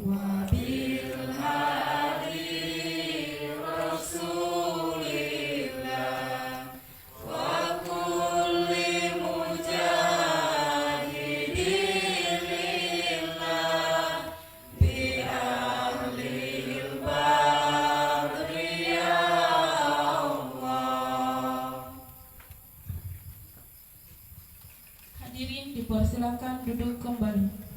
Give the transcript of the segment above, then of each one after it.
Wabil hadi Rasulillah wa kulli mujahidin lillah bi ahlil badri ya Allah. Hadirin dipersilakan duduk kembali.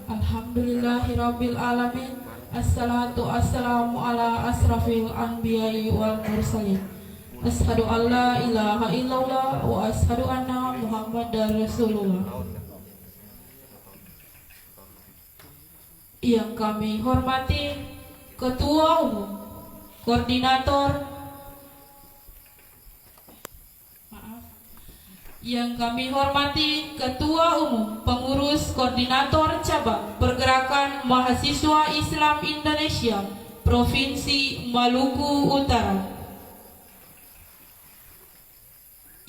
Alhamdulillahirabbil alamin. Assalatu wassalamu ala asrafil anbiya'i wal mursalin. Asyhadu an la ilaha illallah wa asyhadu anna Muhammadar Rasulullah. Yang kami hormati Ketua Umum, Koordinator, yang kami hormati Ketua Umum, Pengurus Koordinator Cabang Pergerakan Mahasiswa Islam Indonesia Provinsi Maluku Utara.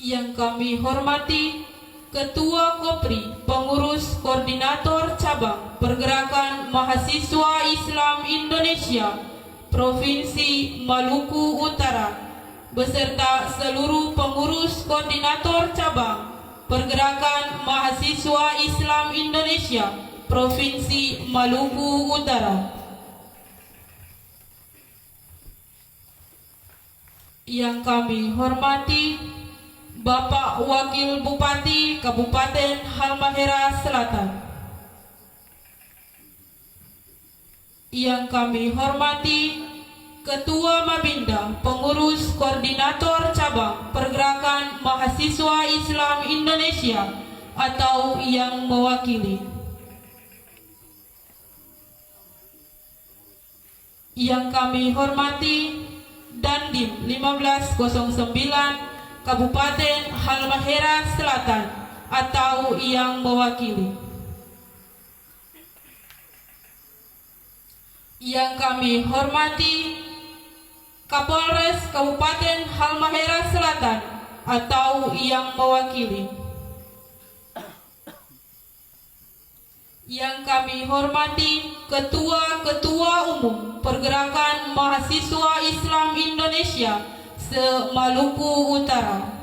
Yang kami hormati Ketua Kopri, Pengurus Koordinator Cabang Pergerakan Mahasiswa Islam Indonesia Provinsi Maluku Utara beserta seluruh pengurus koordinator cabang Pergerakan Mahasiswa Islam Indonesia Provinsi Maluku Utara. Yang kami hormati Bapak Wakil Bupati Kabupaten Halmahera Selatan. Yang kami hormati Ketua Mabinda, Pengurus Koordinator Cabang Pergerakan Mahasiswa Islam Indonesia atau yang mewakili. Yang kami hormati Dandim 1509 Kabupaten Halmahera Selatan atau yang mewakili. Yang kami hormati Kapolres Kabupaten Halmahera Selatan atau yang mewakili. Yang kami hormati Ketua-Ketua Umum Pergerakan Mahasiswa Islam Indonesia se-Maluku Utara.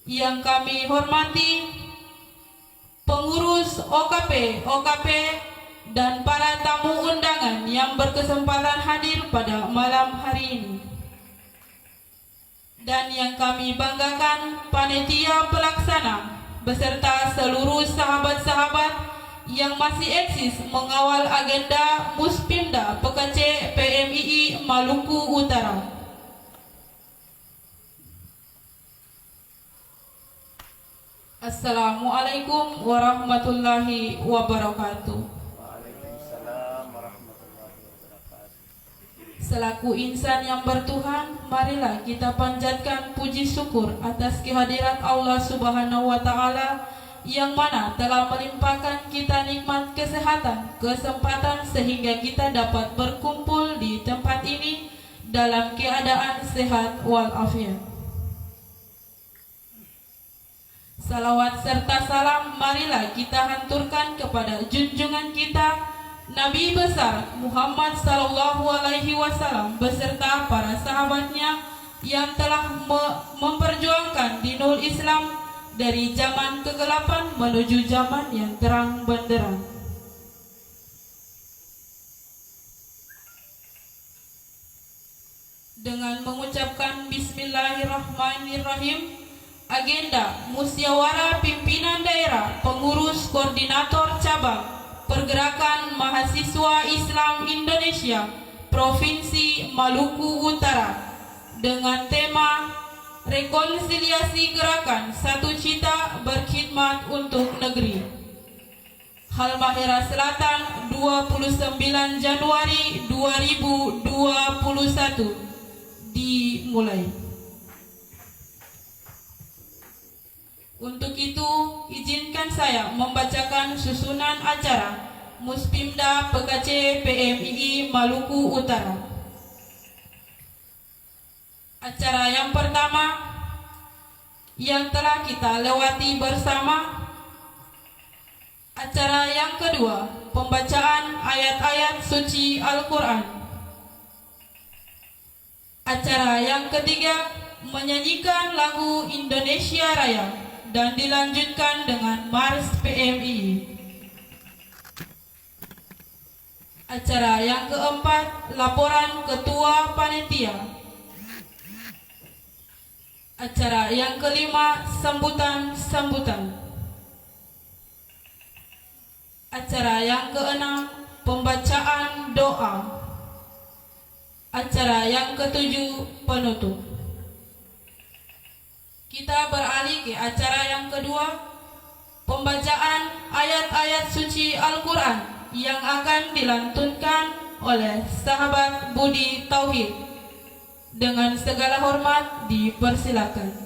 Yang kami hormati pengurus OKP dan para tamu undangan yang berkesempatan hadir pada malam hari ini. Dan yang kami banggakan panitia pelaksana beserta seluruh sahabat-sahabat yang masih eksis mengawal agenda Muspimda PKC PMII Maluku Utara. Assalamualaikum warahmatullahi wabarakatuh. Selaku insan yang bertuhan, marilah kita panjatkan puji syukur atas kehadirat Allah Subhanahu wa Ta'ala yang mana telah melimpahkan kita nikmat kesehatan, kesempatan sehingga kita dapat berkumpul di tempat ini dalam keadaan sehat walafiat. Salawat serta salam marilah kita hanturkan kepada junjungan kita Nabi besar Muhammad sallallahu alaihi wasallam beserta para sahabatnya yang telah memperjuangkan dinul Islam dari zaman kegelapan menuju zaman yang terang benderang. Dengan mengucapkan Bismillahirrahmanirrahim, agenda musyawarah pimpinan daerah pengurus koordinator cabang Pergerakan Mahasiswa Islam Indonesia Provinsi Maluku Utara dengan tema Rekonsiliasi Gerakan Satu Cita Berkhidmat untuk Negeri. Halmahera Selatan, 29 Januari 2021. Dimulai. Untuk itu, izinkan saya membacakan susunan acara Muspimda PKC PMII Maluku Utara. Acara yang pertama yang telah kita lewati bersama. Acara yang kedua, pembacaan ayat-ayat suci Al-Quran. Acara yang ketiga, menyanyikan lagu Indonesia Raya dan dilanjutkan dengan Mars PMI. Acara yang keempat, laporan Ketua Panitia. Acara yang kelima, sambutan-sambutan. Acara yang keenam, pembacaan doa. Acara yang ketujuh, penutup. Kita beralih ke acara yang kedua, pembacaan ayat-ayat suci Al-Quran yang akan dilantunkan oleh sahabat Budi Tauhid. Dengan segala hormat dipersilakan.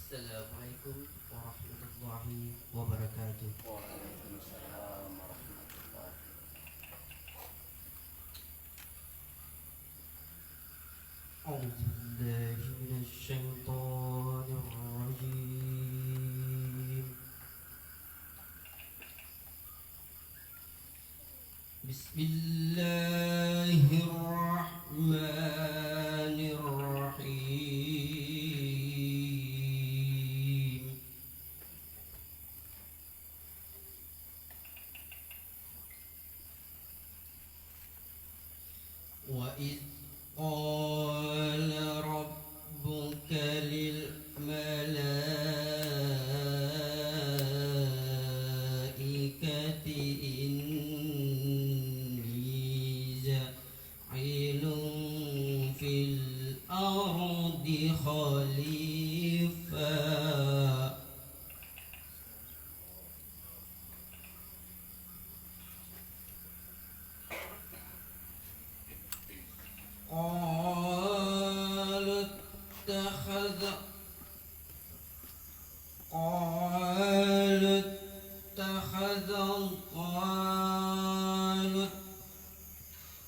Assalamualaikum warahmatullahi wabarakatuh. Waalaikumsalam warahmatullahi A'udzu billahi minasy syaithanir rajim. Bismillahirrahmanirrahim. Wa id qala rabbuka lil malaikati inni ja'ilun fil ardi khalifah. قالوا اتخذ قالوا اتخذ قالوا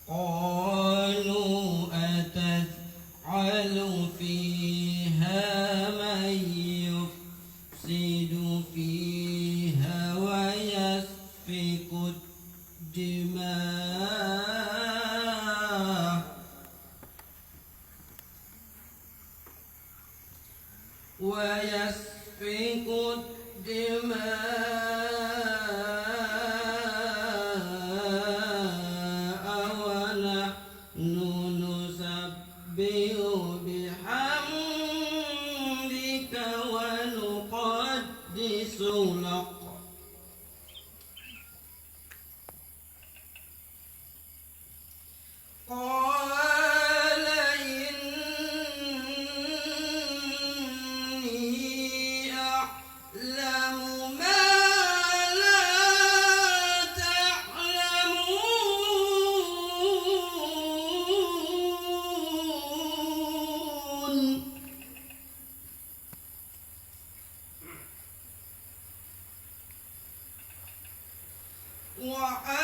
قالوا أتجعل فيها من يفسد فيها ويسفك الدماء ونحن نسبح بحمدك ونقدس لك. قال إني أعلم ما لا تعلمون.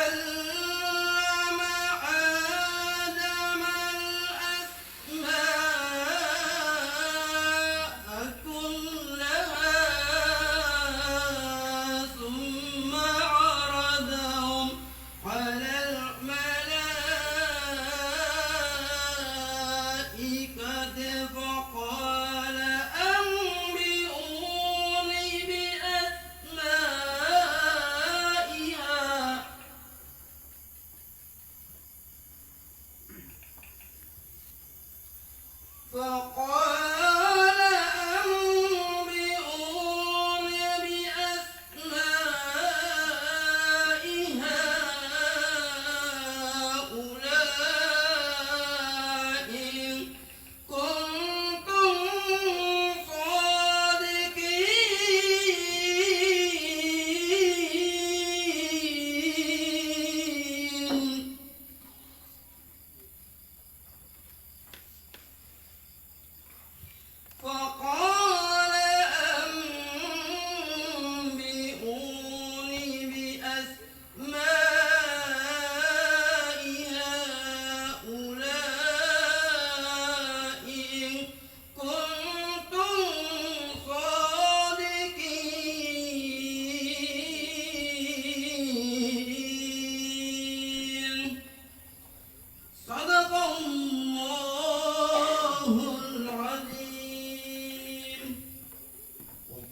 وعلم آدم الأسماء كلها ثم عرضهم على الملائكة فقال أنبئوني بأسماء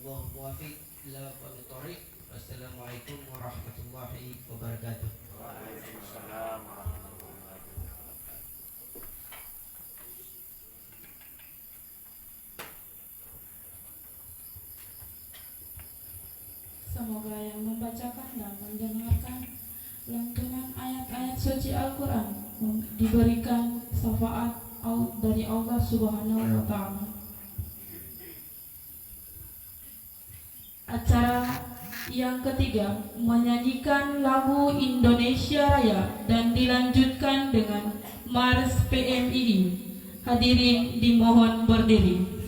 Allah muwafiq ila aqwamit thoriq. Wassalamualaikum warahmatullahi wabarakatuh. Waalaikumsalam warahmatullahi wabarakatuh. Semoga yang membacakan dan mendengarkan lantunan ayat-ayat suci Al-Quran diberikan syafaat dari Allah Subhanahu wa Ta'ala. Acara yang ketiga menyanyikan lagu Indonesia Raya dan dilanjutkan dengan Mars PMII. Hadirin dimohon berdiri.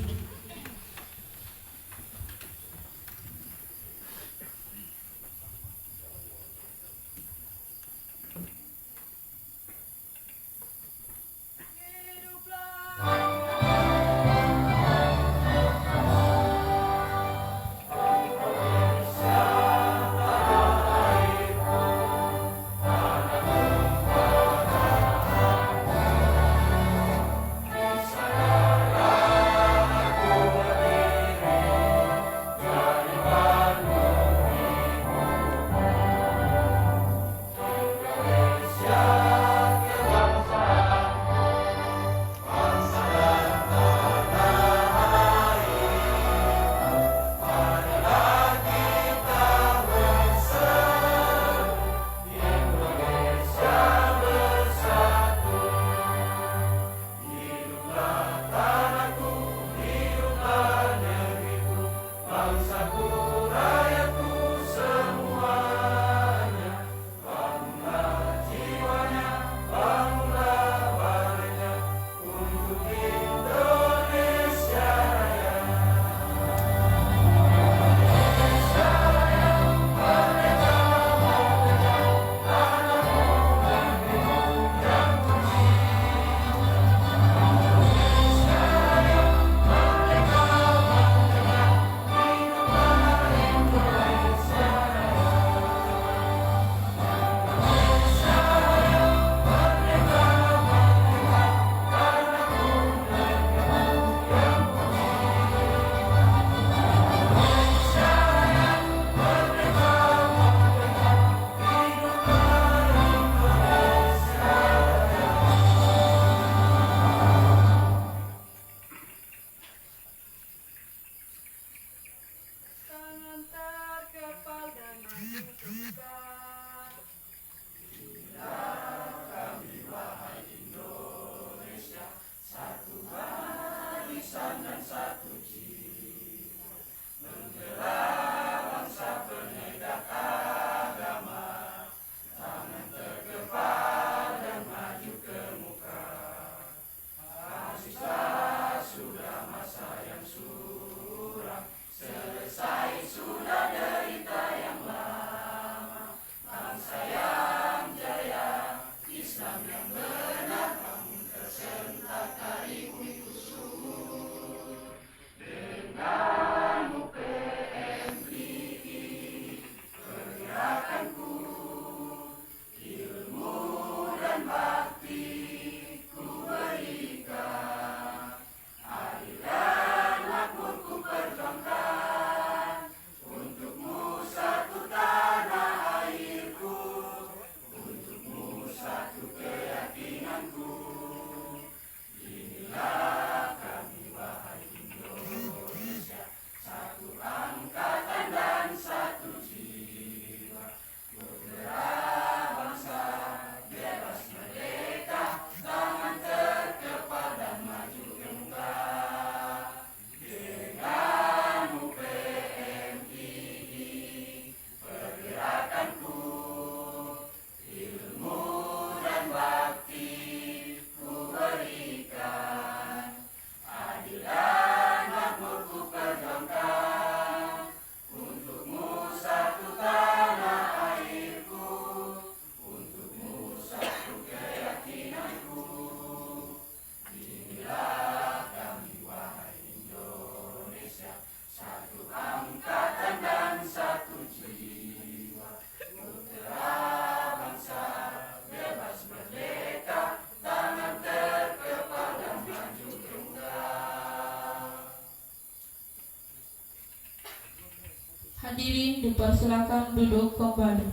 Hadirin dipersilakan duduk kembali.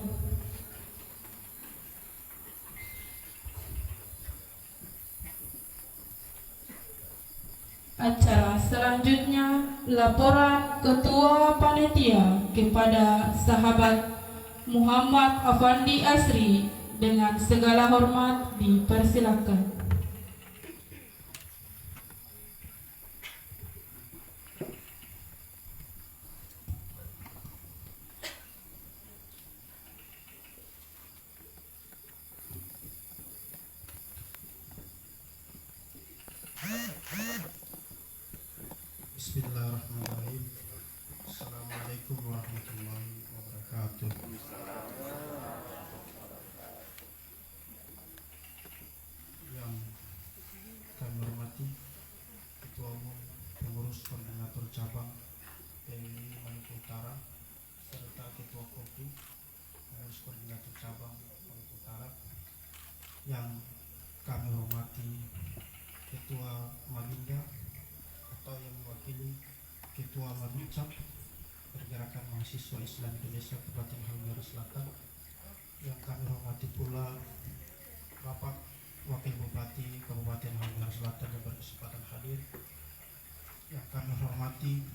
Acara selanjutnya, laporan Ketua Panitia kepada sahabat Muhammad Afandi Asri, dengan segala hormat dipersilakan. Bismillahirrahmanirrahim. Assalamualaikum warahmatullahi wabarakatuh. Yang kami hormati Ketua Umum Pengurus Koordinator Cabang PMI Maluku Utara serta Ketua Kopi Pengurus Koordinator Cabang Maluku Utara, yang kami hormati Ketua Mabinda atau yang mewakili Ketua Mabincap Pergerakan Mahasiswa Islam Indonesia Kabupaten Halmahera Selatan, yang kami hormati pula Bapak Wakil Bupati Kabupaten Halmahera Selatan yang berkesempatan hadir, yang kami hormati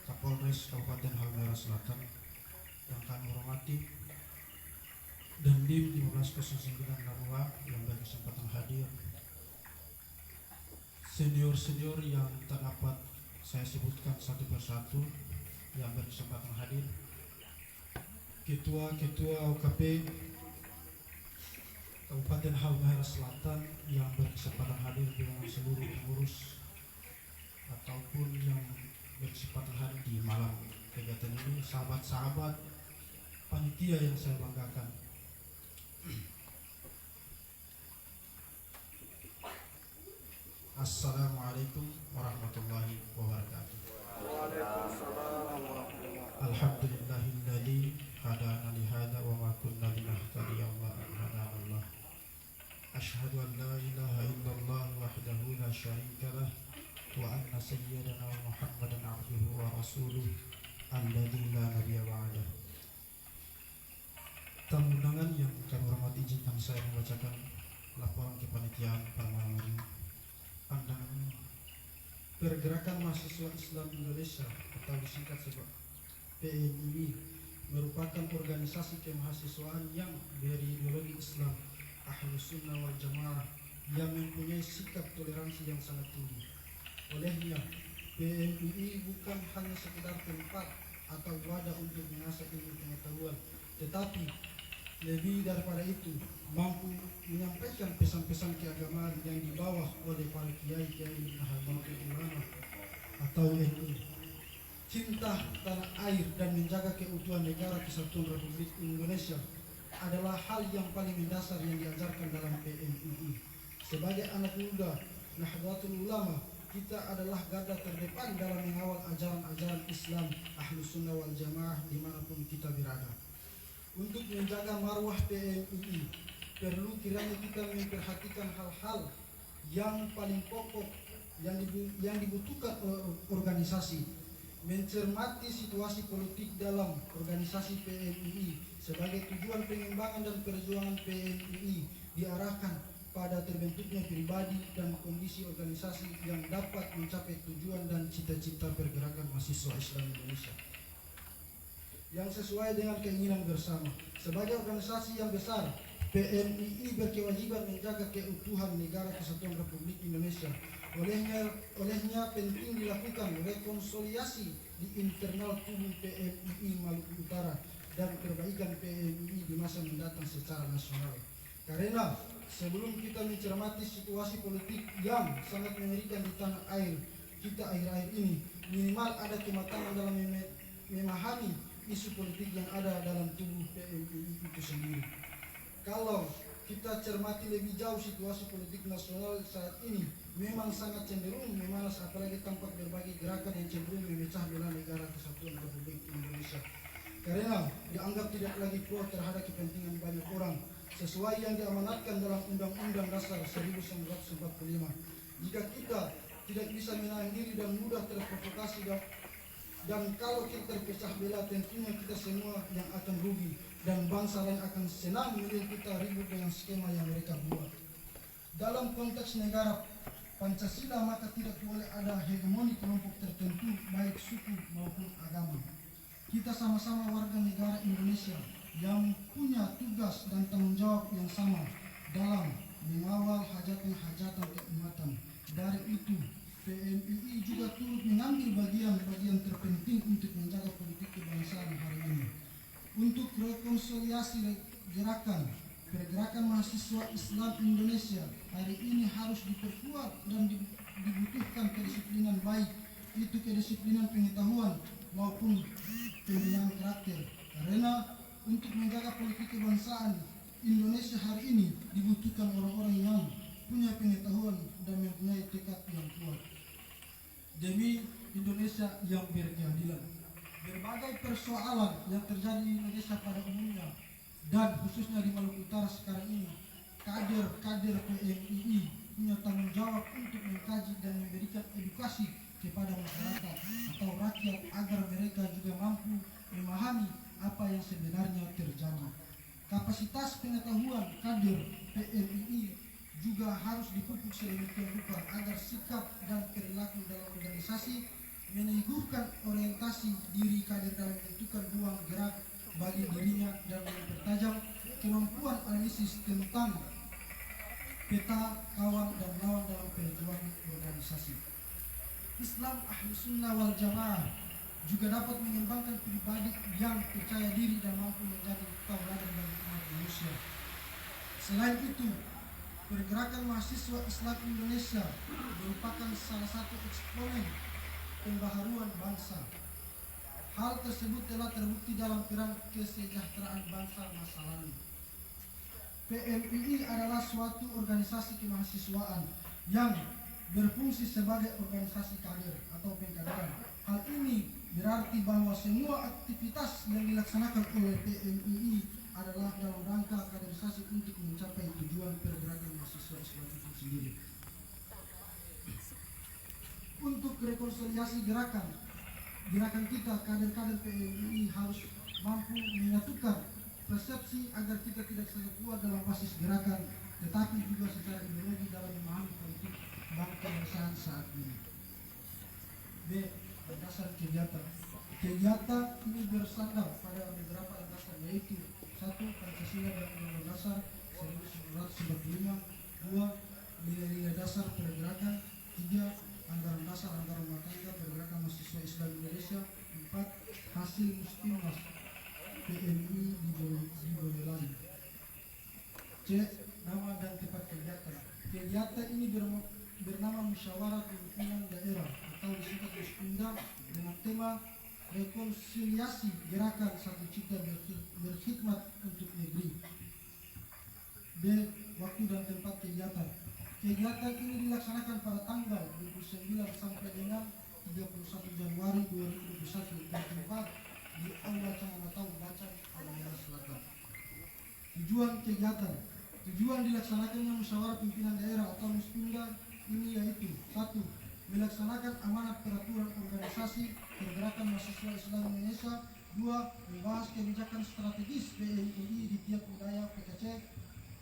Kapolres Kabupaten Halmahera Selatan, yang kami hormati Dandim 1509 Narua yang berkesempatan hadir, senior-senior yang tak dapat saya sebutkan satu persatu yang berkesempatan hadir, ketua-ketua OKP Kabupaten Halmahera Selatan yang berkesempatan hadir dengan seluruh pengurus ataupun yang berkesempatan hadir di malam kegiatan ini, sahabat-sahabat panitia yang saya banggakan. Assalamualaikum warahmatullahi wabarakatuh. Alhamdulillahilladzi hadana li hadza wa ma kunna linahtadiya lawla an hadana Allah. Asyhadu an la ilaha illallah wahdahu la syarika lah wa anna sayyidana Muhammadan abduhu wa rasuluh alladzi la nabiyya ba'dah. Tamu undangan yang kami hormati, izinkan saya membacakan laporan kepanitiaan pada malam hari ini. Pandangan Pergerakan Mahasiswa Islam Indonesia atau disingkat sebagai PMII merupakan organisasi kemahasiswaan yang berideologi Islam Ahlus Sunnah wal Jamaah yang mempunyai sikap toleransi yang sangat tinggi. Olehnya, PMII bukan hanya sekedar tempat atau wadah untuk mengasah ilmu pengetahuan, tetapi lebih daripada itu, mampu menyampaikan pesan-pesan keagamaan yang dibawa oleh para kiai-kiai Nahdlatul Ulama atau NU. Cinta tanah air dan menjaga keutuhan negara kesatuan Republik Indonesia adalah hal yang paling mendasar yang diajarkan dalam PMII. Sebagai anak muda Nahdlatul Ulama, kita adalah garda terdepan dalam mengawal ajaran-ajaran Islam Ahlus Sunnah wal Jamaah dimanapun kita berada. Untuk menjaga marwah PMII, perlu kiranya kita memperhatikan hal-hal yang paling pokok yang dibutuhkan organisasi, mencermati situasi politik dalam organisasi PMII sebagai tujuan pengembangan dan perjuangan PMII diarahkan pada terbentuknya pribadi dan kondisi organisasi yang dapat mencapai tujuan dan cita-cita pergerakan mahasiswa Islam Indonesia yang sesuai dengan keinginan bersama. Sebagai organisasi yang besar, PMII berkewajiban menjaga keutuhan negara kesatuan Republik Indonesia. Olehnya penting dilakukan rekonsiliasi di internal tubuh PMII Maluku Utara dan perbaikan PMII di masa mendatang secara nasional. Karena sebelum kita mencermati situasi politik yang sangat mengerikan di tanah air kita akhir-akhir ini, minimal ada kematangan dalam memahami isu politik yang ada dalam tubuh PMII itu sendiri. Kalau kita cermati lebih jauh situasi politik nasional saat ini memang sangat cenderung memanas, apalagi tampak berbagai gerakan yang cenderung memecah belah negara kesatuan Republik Indonesia karena dianggap tidak lagi pro terhadap kepentingan banyak orang sesuai yang diamanatkan dalam Undang-Undang Dasar 1945. Jika kita tidak bisa menahan diri dan mudah terprovokasi Dan kalau kita terpecah belah, tentunya kita semua yang akan rugi, dan bangsa lain akan senang melihat kita ribut dengan skema yang mereka buat. Dalam konteks negara Pancasila, maka tidak boleh ada hegemoni kelompok tertentu, baik suku maupun agama. Kita sama-sama warga negara Indonesia yang punya tugas dan tanggung jawab yang sama dalam mengawal hajatan-hajatan keumatan. Dari itu, PMII juga turut mengambil bagian terpenting untuk menjaga politik kebangsaan hari ini. Untuk rekonsiliasi pergerakan mahasiswa Islam Indonesia hari ini harus diperkuat dan dibutuhkan kedisiplinan, baik itu kedisiplinan pengetahuan maupun pembinaan karakter. Karena untuk menjaga politik kebangsaan Indonesia hari ini dibutuhkan orang-orang yang punya pengetahuan dan mempunyai tekad yang kuat demi Indonesia yang berkeadilan. Berbagai persoalan yang terjadi di Indonesia pada umumnya dan khususnya di Maluku Utara sekarang ini, kader-kader PMII punya tanggung jawab untuk mengkaji dan memberikan edukasi kepada masyarakat atau rakyat agar mereka juga mampu memahami apa yang sebenarnya terjadi. Kapasitas pengetahuan kader PMII juga harus dipupuk sedemikian rupa agar sikap dan perilaku dalam organisasi meneguhkan orientasi diri kader dalam menentukan ruang gerak bagi dirinya dan mempertajam kemampuan analisis tentang peta kawan dan lawan dalam perjuangan organisasi. Islam Ahlus Sunnah wal Jamaah juga dapat mengembangkan pribadi yang percaya diri dan mampu menjadi tauladan bagi umat manusia. Selain itu, pergerakan mahasiswa Islam Indonesia merupakan salah satu eksponen pembaharuan bangsa. Hal tersebut telah terbukti dalam peran kesejahteraan bangsa masa lalu. PMII adalah suatu organisasi kemahasiswaan yang berfungsi sebagai organisasi kader atau pengkaderan. Hal ini berarti bahwa semua aktivitas yang dilaksanakan oleh PMII adalah dalam rangka kaderisasi untuk mencapai tujuan pergerakan mahasiswa Islam itu sendiri. Untuk rekonsiliasi gerakan kita, kader-kader PMII harus mampu menyatukan persepsi agar kita tidak saja kuat dalam basis gerakan, tetapi juga secara ideologi dalam memahami politik bangsa saat ini. B. Landasan kegiatan. Kegiatan ini bersandar pada beberapa landasan, yaitu 1. Pancasila dan Undang-Undang Dasar 1945. 2. Nilai-nilai dasar pergerakan. 3. Anggaran dasar anggaran rumah tangga pergerakan mahasiswa Islam Indonesia. 4. Hasil Mustimnas PMI di Boyolali. C. Nama dan tempat kegiatan. Kegiatan ini bernama Musyawarah Pimpinan Daerah atau disingkat Muspinda dengan tema rekonsiliasi gerakan satu cipta berkhidmat untuk negeri. D. Waktu dan tempat kegiatan. Kegiatan ini dilaksanakan pada tanggal 29 sampai dengan 31 Januari 2021 dan tempat di Aula Camanatau Bacan, Aliana Selatan. Tujuan kegiatan. Tujuan dilaksanakannya musyawarah pimpinan daerah atau Muspinda ini yaitu 1. Melaksanakan amanat peraturan organisasi pergerakan mahasiswa Islam Indonesia. 2. Membahas kebijakan strategis PMII di tiap wilayah PKC.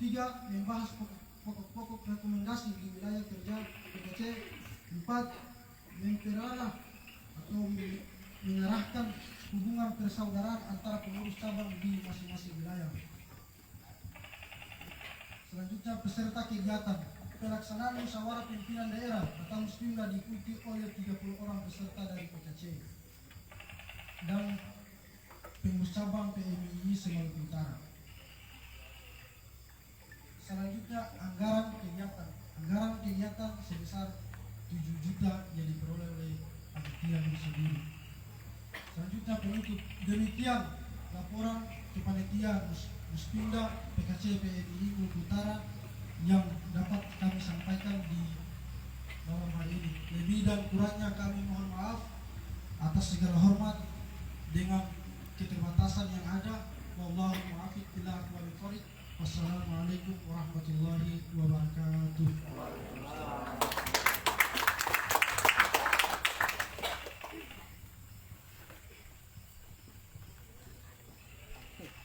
3. Membahas pokok-pokok rekomendasi di wilayah kerja PKC. 4. Memperarah atau mengarahkan hubungan persaudaraan antara pengurus cabang di masing-masing wilayah. Selanjutnya peserta kegiatan. Pelaksanaan musyawarah pimpinan daerah atau Muspinda diikuti oleh 30 orang peserta dari PKC dan pengurus cabang PMII se-Maluku Utara. Selanjutnya anggaran kegiatan. Anggaran kegiatan sebesar 7 juta yang diperoleh oleh panitia itu sendiri. Selanjutnya penutup. Demikian laporan kepanitia Muspinda PKC PMII Maluku Utara yang dapat kami sampaikan di malam hari ini. Lebih dan kurangnya kami mohon maaf atas segala hormat dengan keterbatasan yang ada. Wallahu muwaffiq ila aqwamit thoriq. Wassalamualaikum warahmatullahi wabarakatuh.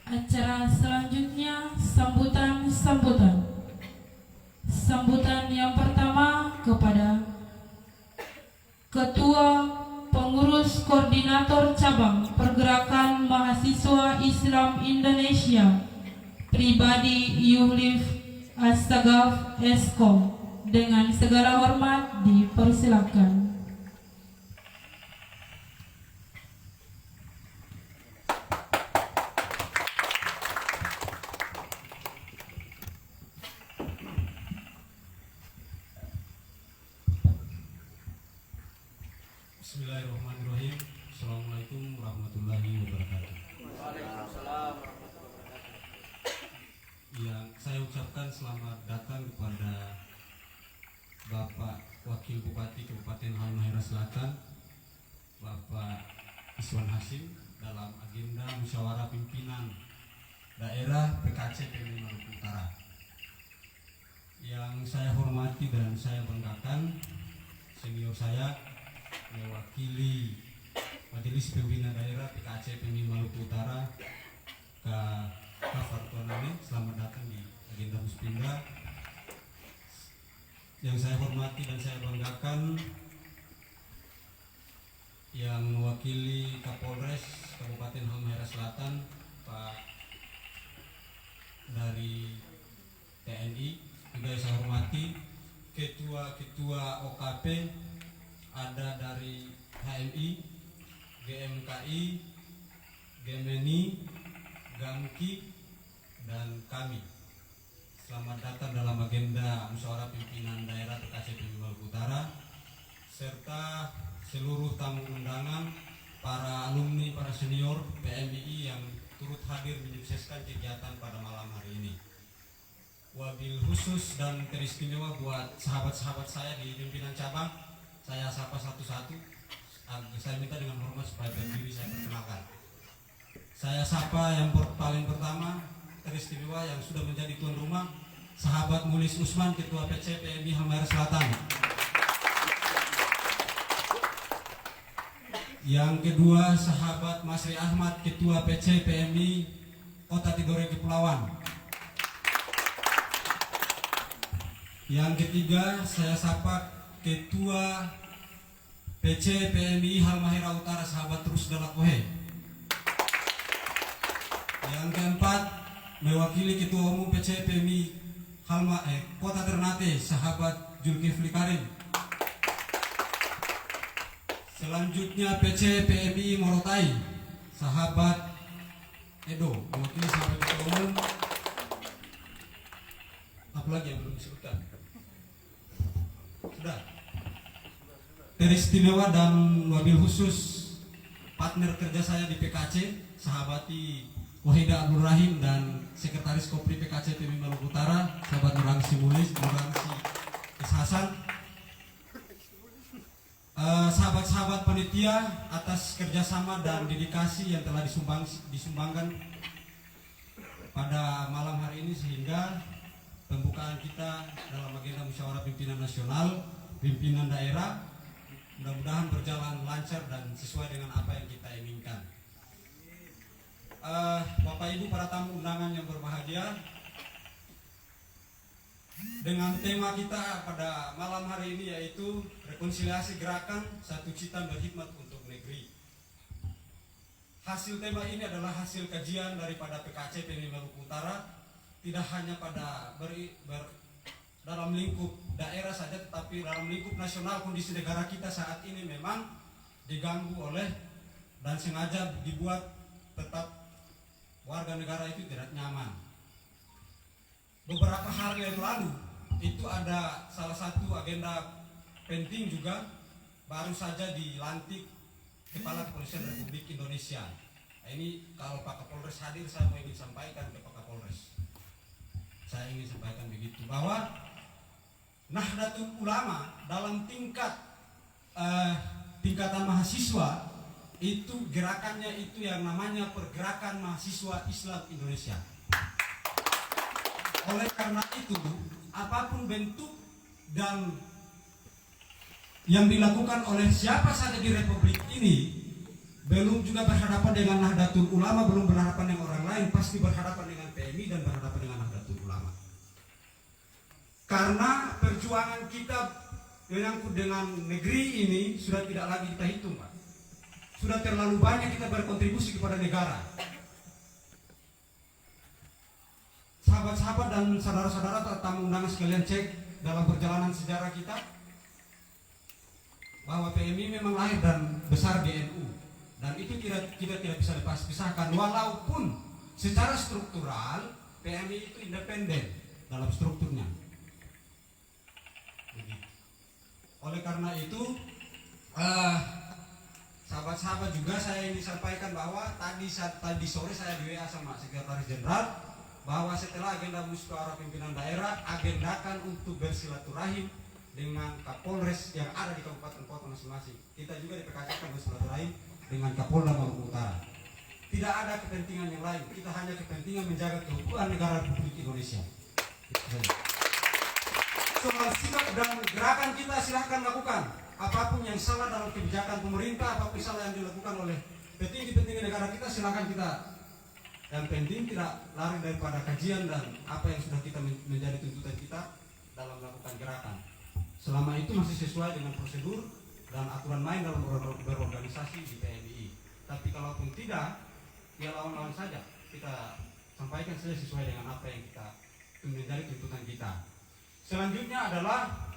Acara selanjutnya sambutan. Sambutan yang pertama kepada Ketua Pengurus Koordinator Cabang Pergerakan Mahasiswa Islam Indonesia Pribadi Yuhlif Astagaf Eskom. Dengan segala hormat dipersilakan. Bismillahirrahmanirrahim. Assalamualaikum warahmatullahi wabarakatuh. Waalaikumsalam warahmatullahi wabarakatuh. Yang saya ucapkan selamat datang kepada Bapak Wakil Bupati Kabupaten Halmahera Selatan, Bapak Iswan Hasim, dalam agenda musyawarah pimpinan daerah PKC PMI Maluku Utara. Yang saya hormati dan saya banggakan, senior saya mewakili Majelis Pembina Daerah PKC PMI Maluku Utara, Kak Fartonane. Selamat datang di agenda Muspinda. Yang saya hormati dan saya banggakan, yang mewakili Kapolres Kabupaten Halmahera Selatan, Pak dari TNI. Juga saya hormati ketua-ketua OKP, ada dari HMI, GMKI, GMNI, GAMKI, dan kami. Selamat datang dalam agenda musyawarah pimpinan daerah PKC PMI Maluku Utara, serta seluruh tamu undangan, para alumni, para senior PMII yang turut hadir menyukseskan kegiatan pada malam hari ini. Wabil khusus dan teristimewa buat sahabat-sahabat saya di pimpinan cabang. Saya sapa satu-satu. Saya minta dengan hormat supaya berdiri saya perkenalkan. Saya sapa yang paling pertama, teristimewa yang sudah menjadi tuan rumah, sahabat Mulis Usman, Ketua PC PMI Halmahera Selatan. Yang kedua, sahabat Masri Ahmad, Ketua PC PMI Kota Tidore Kepulauan. Yang ketiga, saya sapa Ketua PC PMI Halmahera Utara, sahabat Terus Dalakohe. Yang keempat, mewakili Ketua Umum PC PMI Kota Ternate, sahabat Zulkifli Karim. Selanjutnya PC PMI Morotai, sahabat Edo, mewakili sahabat Ketua Umum. Apalagi yang belum disebutkan? Sudah. Teristimewa dan wabil khusus partner kerja saya di PKC, sahabati Wahida Abdul Rahim dan Sekretaris Kopri PKC PMI Maluku Utara, sahabat Nurangsi Mulis, Nurangsi Is Hasan. Sahabat-sahabat panitia atas kerjasama dan dedikasi yang telah disumbangkan pada malam hari ini, sehingga pembukaan kita dalam agenda musyawarah pimpinan nasional, pimpinan daerah, mudah-mudahan berjalan lancar dan sesuai dengan apa yang kita inginkan. Bapak Ibu para tamu undangan yang berbahagia, dengan tema kita pada malam hari ini yaitu rekonsiliasi gerakan satu cita berhikmat untuk negeri. Hasil tema ini adalah hasil kajian daripada PKC PMI Maluku Utara, tidak hanya pada dalam lingkup daerah saja, tetapi dalam lingkup nasional. Kondisi negara kita saat ini memang diganggu oleh dan sengaja dibuat tetap warga negara itu tidak nyaman. Beberapa hari yang lalu itu ada salah satu agenda penting juga, baru saja dilantik Kepala Kepolisian Republik Indonesia. Nah, ini kalau Pak Kapolres hadir, saya ingin sampaikan ke Pak Kapolres. Saya ingin sampaikan begitu, bahwa Nahdlatul Ulama dalam tingkatan mahasiswa itu gerakannya itu yang namanya Pergerakan Mahasiswa Islam Indonesia. Oleh karena itu, apapun bentuk dan yang dilakukan oleh siapa saja di Republik ini, belum juga berhadapan dengan Nahdlatul Ulama, belum berhadapan dengan orang lain, pasti berhadapan dengan PMI dan berhadapan dengan Nahdlatul Ulama. Karena perjuangan kita menyangkut dengan negeri ini sudah tidak lagi kita hitung, Pak. Sudah terlalu banyak kita berkontribusi kepada negara. Sahabat-sahabat dan saudara-saudara tamu undangan sekalian, cek dalam perjalanan sejarah kita bahwa PMI memang lahir dan besar di NU, dan itu kita tidak bisa pisahkan, walaupun secara struktural PMI itu independen dalam strukturnya. Oleh karena itu sahabat-sahabat juga saya ingin sampaikan bahwa tadi sore saya di WA sama Sekretaris Jenderal bahwa setelah agenda musyawarah pimpinan daerah, agendakan untuk bersilaturahim dengan Kapolres yang ada di kabupaten kota masing-masing. Kita juga di PKK akan bersilaturahim dengan Kapolda Maluku Utara. Tidak ada kepentingan yang lain, kita hanya kepentingan menjaga keutuhan negara Republik Indonesia. Soal sikap dan gerakan kita silahkan lakukan. Apapun yang salah dalam kebijakan pemerintah, apapun salah yang dilakukan oleh petinggi-petinggi negara kita, silahkan kita. Yang penting tidak lari daripada kajian dan apa yang sudah kita menjadi tuntutan kita dalam melakukan gerakan. Selama itu masih sesuai dengan prosedur dan aturan main dalam berorganisasi di PMI. Tapi kalaupun tidak, ya lawan-lawan saja. Kita sampaikan saja sesuai dengan apa yang kita menjadi tuntutan kita. Selanjutnya adalah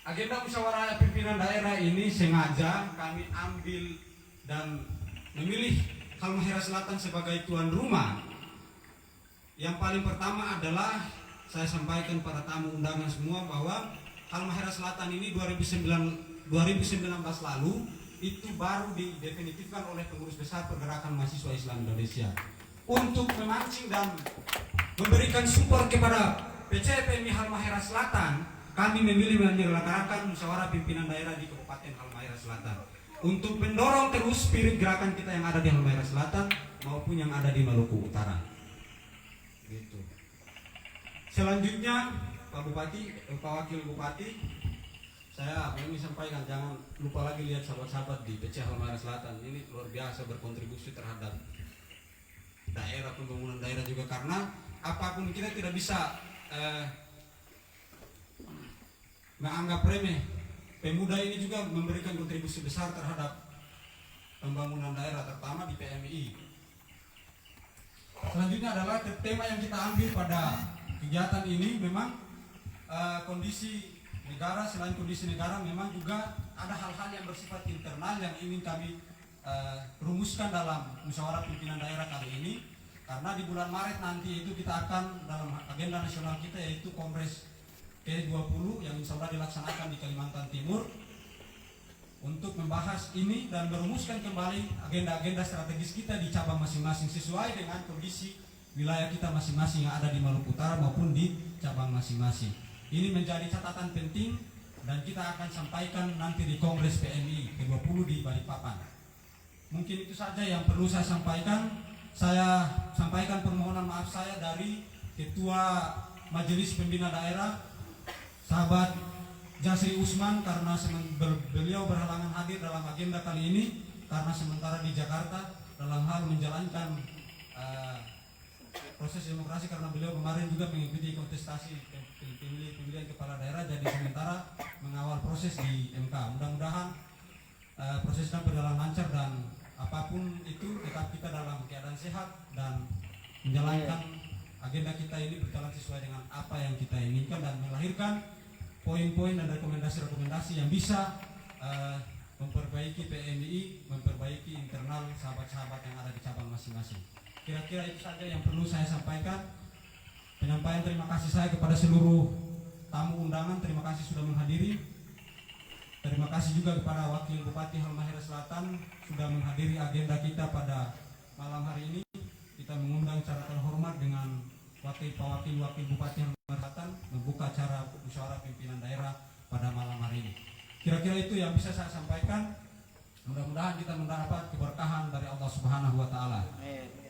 agenda musyawarah pimpinan daerah ini sengaja kami ambil dan memilih Halmahera Selatan sebagai tuan rumah. Yang paling pertama adalah saya sampaikan pada tamu undangan semua bahwa Halmahera Selatan ini 2019 lalu itu baru didefinitifkan oleh pengurus besar Pergerakan Mahasiswa Islam Indonesia untuk memancing dan memberikan support kepada PCPMI Halmahera Selatan. Kami memilih menyelenggarakan musyawarah pimpinan daerah di Kabupaten Halmahera Selatan untuk mendorong terus spirit gerakan kita yang ada di Halmahera Selatan maupun yang ada di Maluku Utara. Gitu. Selanjutnya Pak Wakil Bupati, saya ingin sampaikan jangan lupa lagi lihat sahabat-sahabat di PC Halmahera Selatan ini luar biasa berkontribusi terhadap daerah, pembangunan daerah juga, karena apapun kita tidak bisa menganggap remeh. Pemuda ini juga memberikan kontribusi besar terhadap pembangunan daerah, terutama di PMI. Selanjutnya adalah tema yang kita ambil pada kegiatan ini memang kondisi negara. Selain kondisi negara, memang juga ada hal-hal yang bersifat internal yang ingin kami rumuskan dalam musyawarah pimpinan daerah kali ini. Karena di bulan Maret nanti itu kita akan dalam agenda nasional kita yaitu Kongres Ke-20 yang insya Allah dilaksanakan di Kalimantan Timur untuk membahas ini dan merumuskan kembali agenda-agenda strategis kita di cabang masing-masing sesuai dengan kondisi wilayah kita masing-masing yang ada di Maluku Utara maupun di cabang masing-masing. Ini menjadi catatan penting dan kita akan sampaikan nanti di Kongres PMI Ke-20 di Balikpapan. Mungkin itu saja yang perlu saya sampaikan. Saya sampaikan permohonan maaf saya dari Ketua Majelis Pembina Daerah Sahabat Jasri Usman karena beliau berhalangan hadir dalam agenda kali ini karena sementara di Jakarta dalam hal menjalankan proses demokrasi, karena beliau kemarin juga mengikuti kontestasi pemilihan kepala daerah, jadi sementara mengawal proses di MK. Mudah-mudahan prosesnya berjalan lancar dan apapun itu tetap kita dalam keadaan sehat dan menjalankan agenda kita ini berjalan sesuai dengan apa yang kita inginkan dan melahirkan poin-poin dan rekomendasi-rekomendasi yang bisa memperbaiki PMI, memperbaiki internal sahabat-sahabat yang ada di cabang masing-masing. Kira-kira itu saja yang perlu saya sampaikan. Penyampaian terima kasih saya kepada seluruh tamu undangan, terima kasih sudah menghadiri. Terima kasih juga kepada Wakil Bupati Halmahera Selatan sudah menghadiri agenda kita pada malam hari ini. Kita mengundang secara terhormat dengan Wakil Bupati Halmahera Selatan membuka acara musyawarah pimpinan daerah pada malam hari ini. Kira-kira itu yang bisa saya sampaikan. Mudah-mudahan kita mendapat keberkahan dari Allah Subhanahu wa taala.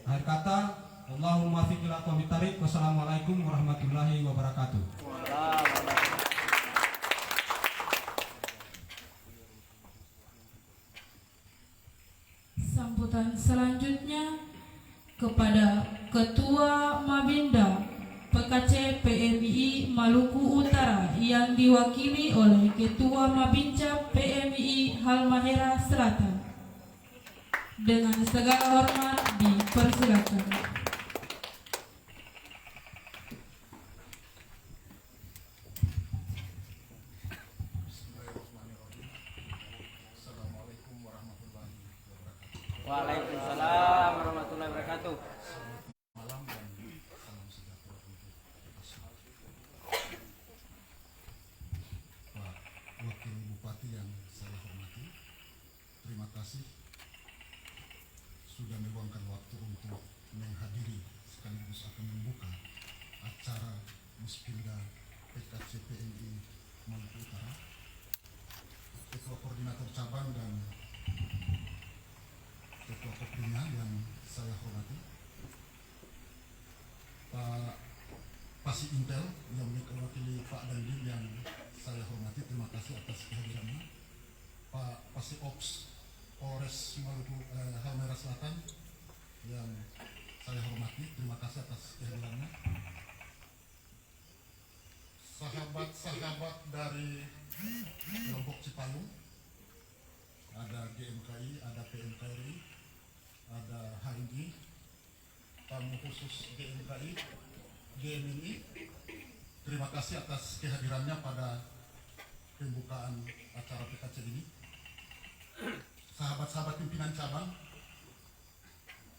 Akhir kata, Allahumma fiqh ila aqwamit thariq. Wassalamualaikum warahmatullahi wabarakatuh. Dan selanjutnya kepada Ketua Mabinda PKC PMI Maluku Utara yang diwakili oleh Ketua Mabinca PMI Halmahera Selatan. Dengan segala hormat dipersilakan. Assalamualaikum warahmatullahi wabarakatuh. Waalaikumsalam warahmatullahi wabarakatuh. Malam dan salam sejahtera untuk kita semua. Pak Wakil Bupati yang saya hormati, terima kasih sudah meluangkan waktu untuk menghadiri sekaligus akan membuka acara Muspinda PKC PMI Maluku Utara. Ketua Koordinator Cabang dan Ketua Kopimnya yang saya hormati, Pak Pasi Intel yang mewakili Pak Dandim yang saya hormati, terima kasih atas kehadirannya. Pak Pasi Ops Polres Maluku Halmahera Selatan yang saya hormati, terima kasih atas kehadirannya. Sahabat-sahabat dari kelompok Cipayung, ada GMKI, ada PMKRI, ada HMI, tamu khusus GMKI, GMI, terima kasih atas kehadirannya pada pembukaan acara PKC ini. Sahabat-sahabat pimpinan cabang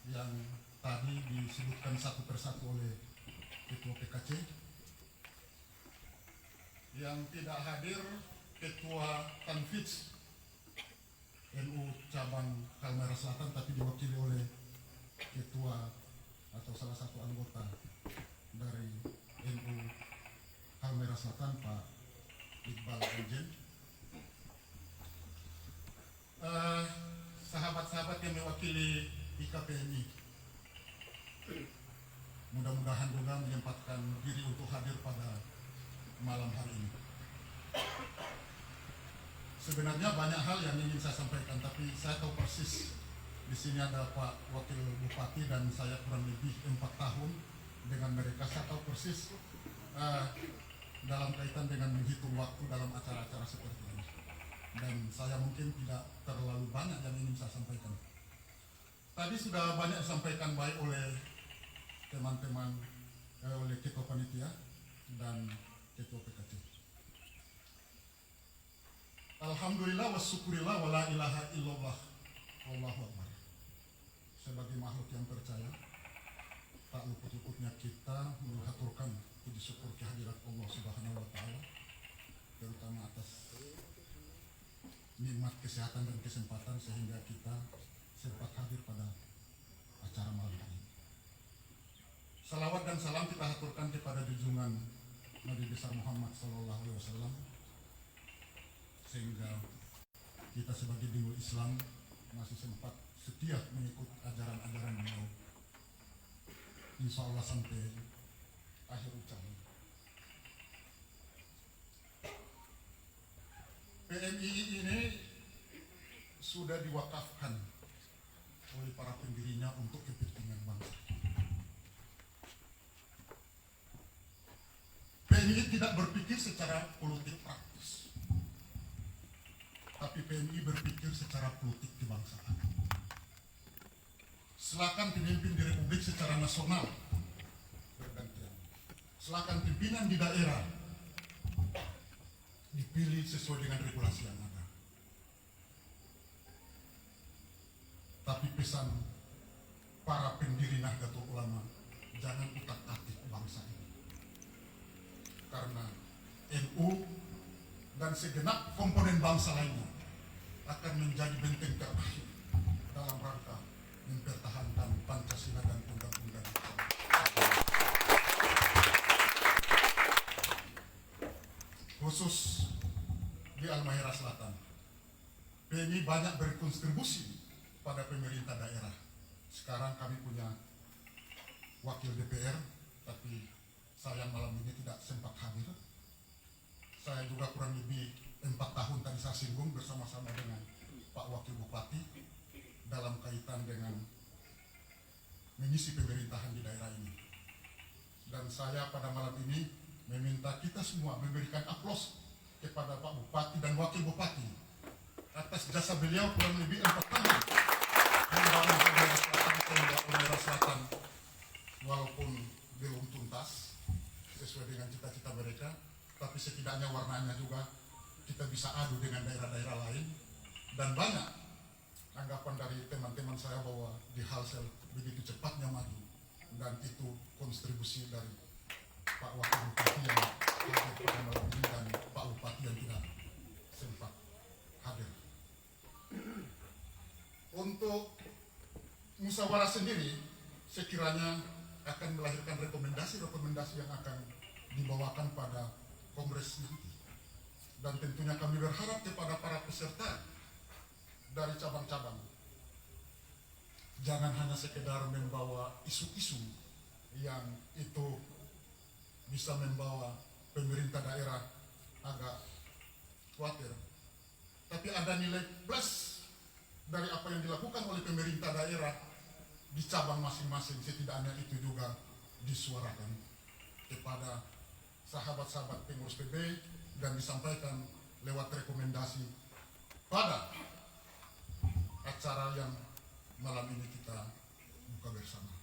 yang tadi disebutkan satu persatu oleh Ketua PKC, yang tidak hadir Ketua Tanfidz NU cabang Halmahera Selatan tapi diwakili oleh Ketua atau salah satu anggota dari NU Halmahera Selatan, Pak Iqbal Anjen. Sahabat-sahabat yang mewakili IKPMI, mudah-mudahan juga menyempatkan diri untuk hadir pada malam hari ini. Sebenarnya banyak hal yang ingin saya sampaikan, tapi saya tahu persis di sini ada Pak Wakil Bupati dan saya kurang lebih 4 tahun dengan mereka. Saya tahu persis dalam kaitan dengan menghitung waktu dalam acara-acara seperti ini. Dan saya mungkin tidak terlalu banyak yang ingin saya sampaikan. Tadi sudah banyak disampaikan baik oleh teman-teman, oleh Ketua Panitia dan Ketua PKC. Alhamdulillah wa syukurillah wa la ilaha illallah wallahu akbar. Sebagai makhluk yang percaya, tak luput-luputnya kita mengaturkan puji syukur kehadirat Allah Subhanahu wa taala, terutama atas nikmat kesehatan dan kesempatan sehingga kita sempat hadir pada acara malam ini. Salawat dan salam kita haturkan kepada junjungan Nabi besar Muhammad SAW, sehingga kita sebagai dinul Islam masih sempat setia mengikut ajaran-ajaran beliau, insya Allah sampai akhir ucapan. PMI ini sudah diwakafkan oleh para pendirinya untuk kepentingan bangsa. PMI tidak berpikir secara politik praktis, tapi PMI berpikir secara politik kebangsaan. Silakan pemimpin di Republik secara nasional bergantian. Silakan pimpinan di daerah dipilih sesuai dengan regulasi yang ada. Tapi pesan para pendiri Nahdlatul Ulama, jangan utak-atik bangsa ini. Karena NU dan segenap komponen bangsa lainnya akan menjadi benteng terakhir dalam rangka mempertahankan Pancasila dan undang-undang. Khusus di Halmahera Selatan, PMI banyak berkontribusi pada pemerintah daerah. Sekarang kami punya wakil DPR, tapi sayang malam ini tidak sempat hadir. Saya juga kurang lebih 4 tahun tadi saya singgung bersama-sama dengan Pak Wakil Bupati dalam kaitan dengan mengisi pemerintahan di daerah ini. Dan saya pada malam ini meminta kita semua memberikan aplaus kepada Pak Bupati dan Wakil Bupati atas jasa beliau kurang lebih 4 tahun membangun Halmahera Selatan, walaupun belum tuntas sesuai dengan cita-cita mereka, tapi setidaknya warnanya juga kita bisa adu dengan daerah-daerah lain. Dan banyak anggapan dari teman-teman saya bahwa di Halsel begitu cepatnya maju, dan itu kontribusi dari Pak Wakil Bupati yang hadir pada malam ini dan Pak Bupati yang tidak sempat hadir. Untuk musyawarah sendiri sekiranya akan melahirkan rekomendasi-rekomendasi yang akan dibawakan pada kongres nanti. Dan tentunya kami berharap kepada para peserta dari cabang-cabang, jangan hanya sekedar membawa isu-isu yang itu bisa membawa pemerintah daerah agak khawatir, tapi ada nilai plus dari apa yang dilakukan oleh pemerintah daerah di cabang masing-masing. Setidaknya itu juga disuarakan kepada sahabat-sahabat pengurus PB dan disampaikan lewat rekomendasi pada acara yang malam ini kita buka bersama.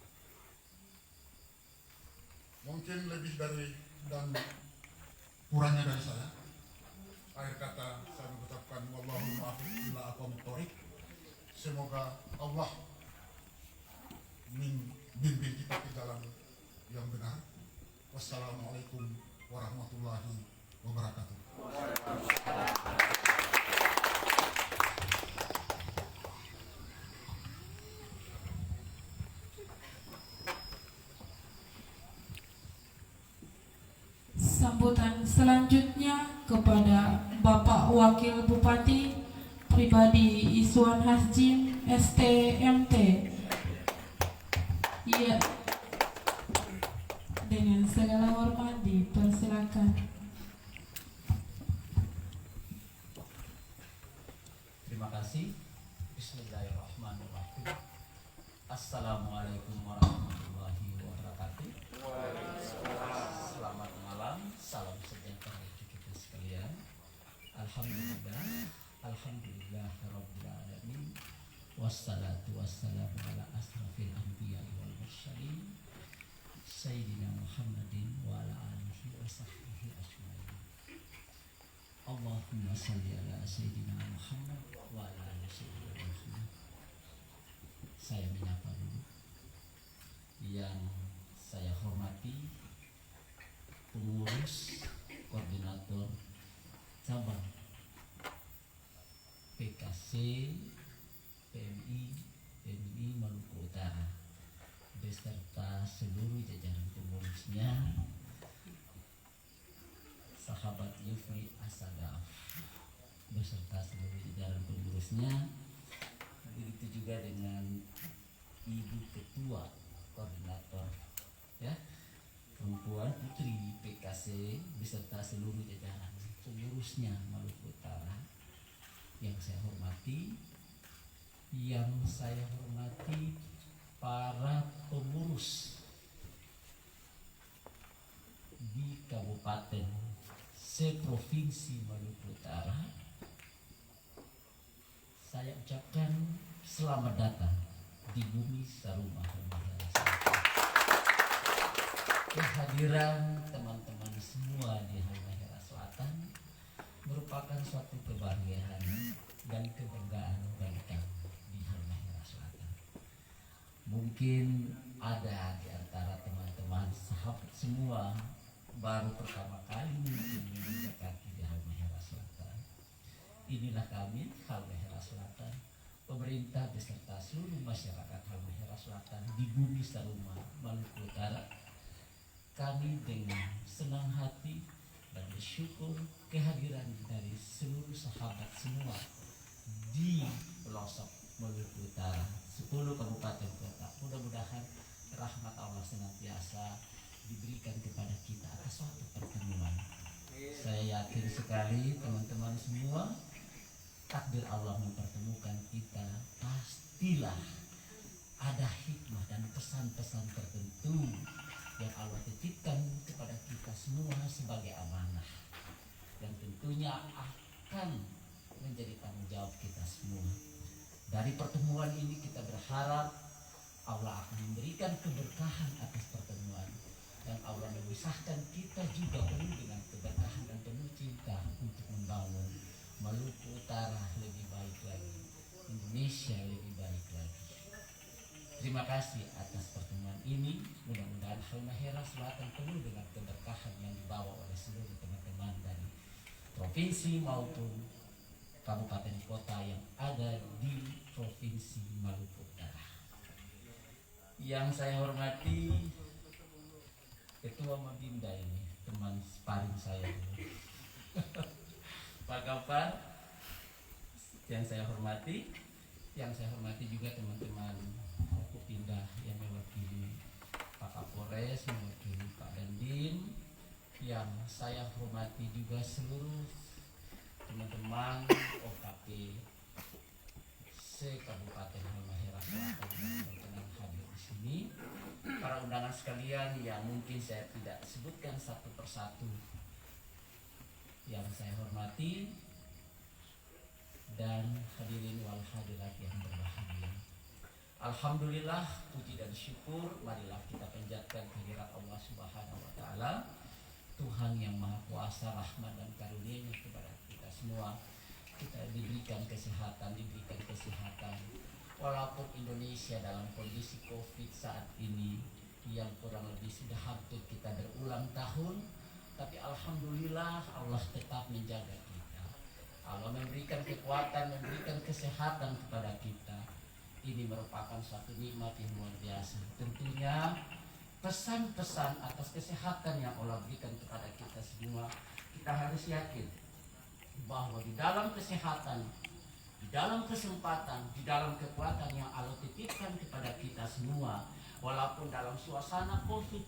Mungkin lebih dari dan kurangnya dari saya. Akhir kata saya mengucapkan wallahu muwaffiq ila aqwamit thoriq. Semoga Allah membimbing kita ke jalan yang benar. Wassalamualaikum warahmatullahi wabarakatuh. Sambutan selanjutnya kepada Bapak Wakil Bupati Pribadi Iswan Hasjim STMT. Iya, dengan segala hormat dipersilakan. Terima kasih. Bismillahirrahmanirrahim. Assalamualaikum warahmatullahi wabarakatuh. Selamat malam, salam sejahtera untuk kita sekalian. Alhamdulillah rabbil alamin. Wassalatu wassalamu ala asrafil anbiya wal mursalin Sayyidina Muhammadin wa ala alihi wa sahbihi ajmain. Allahumma salli ala Sayyidina Muhammad wa ala ali Sayyidina Muhammad. Saya menyapa dulu yang saya hormati pengurus koordinator cabang PKC PMI Maluku Utara beserta seluruh jajaran pengurusnya, sahabat Yufri Asadaf beserta seluruh jajaran pengurusnya, begitu juga dengan Ibu Ketua Koordinator ya perempuan Putri PKC beserta seluruh jajaran pengurusnya Maluku Utara yang saya hormati, para pengurus di Kabupaten seprovinsi Maluku Utara. Saya ucapkan selamat datang di bumi Saruma Halmahera Selatan. Kehadiran teman-teman semua di Halmahera Selatan merupakan suatu kebahagiaan dan kebanggaan bagi kami di Halmahera Selatan. Mungkin ada di antara teman-teman sahabat semua baru pertama kali mungkin menginjak kaki di Halmahera Selatan. Inilah kami Halmahera Selatan, pemerintah beserta seluruh masyarakat Halmahera Selatan di bumi Saruma Maluku Utara. Kami dengan senang hati dan bersyukur kehadiran dari seluruh sahabat semua di pelosok Maluku Utara, 10 kabupaten kota. Mudah-mudahan rahmat Allah senantiasa diberikan kepada kita atas suatu pertemuan. Saya yakin sekali teman-teman semua, takdir Allah mempertemukan kita pasti pastilah ada hikmah dan pesan-pesan tertentu yang Allah titipkan kepada kita semua sebagai amanah, yang tentunya akan menjadi tanggung jawab kita semua. Dari pertemuan ini kita berharap Allah akan memberikan keberkahan atas pertemuan, dan Allah memisahkan kita juga penuh dengan keberkahan dan penuh cinta untuk membangun Maluku Utara lebih baik lagi, Indonesia lebih baik lagi. Terima kasih atas pertemuan ini. Mudah-mudahan Halmahera Selatan penuh dengan keberkahan yang dibawa oleh seluruh teman-teman dari provinsi maupun kabupaten kota yang ada di Provinsi Maluku Utara. Yang saya hormati Ketua Mabinda ini, teman sparring saya dulu. Pak Gafar, yang saya hormati juga teman-teman Pindah yang mewakili Pak Kapolres, mewakili Pak Dandim, yang saya hormati juga seluruh teman-teman OKP se-Kabupaten Halmahera Selatan yang berkenan hadir di sini, para undangan sekalian yang mungkin saya tidak sebutkan satu persatu, yang saya hormati, dan hadirin wal hadirat yang berbahagia. Alhamdulillah, puji dan syukur marilah kita panjatkan kehadirat Allah Subhanahu wa taala, Tuhan yang Maha Kuasa, rahmat dan karunia-Nya kepada kita semua. Kita diberikan kesehatan, walaupun Indonesia dalam kondisi Covid saat ini yang kurang lebih sudah hampir kita berulang tahun, tapi alhamdulillah Allah tetap menjaga kita. Allah memberikan kekuatan, memberikan kesehatan kepada kita. Ini merupakan suatu nikmat yang luar biasa. Tentunya pesan-pesan atas kesehatan yang Allah berikan kepada kita semua, kita harus yakin bahwa di dalam kesehatan, di dalam kesempatan, di dalam kekuatan yang Allah titipkan kepada kita semua, walaupun dalam suasana Covid,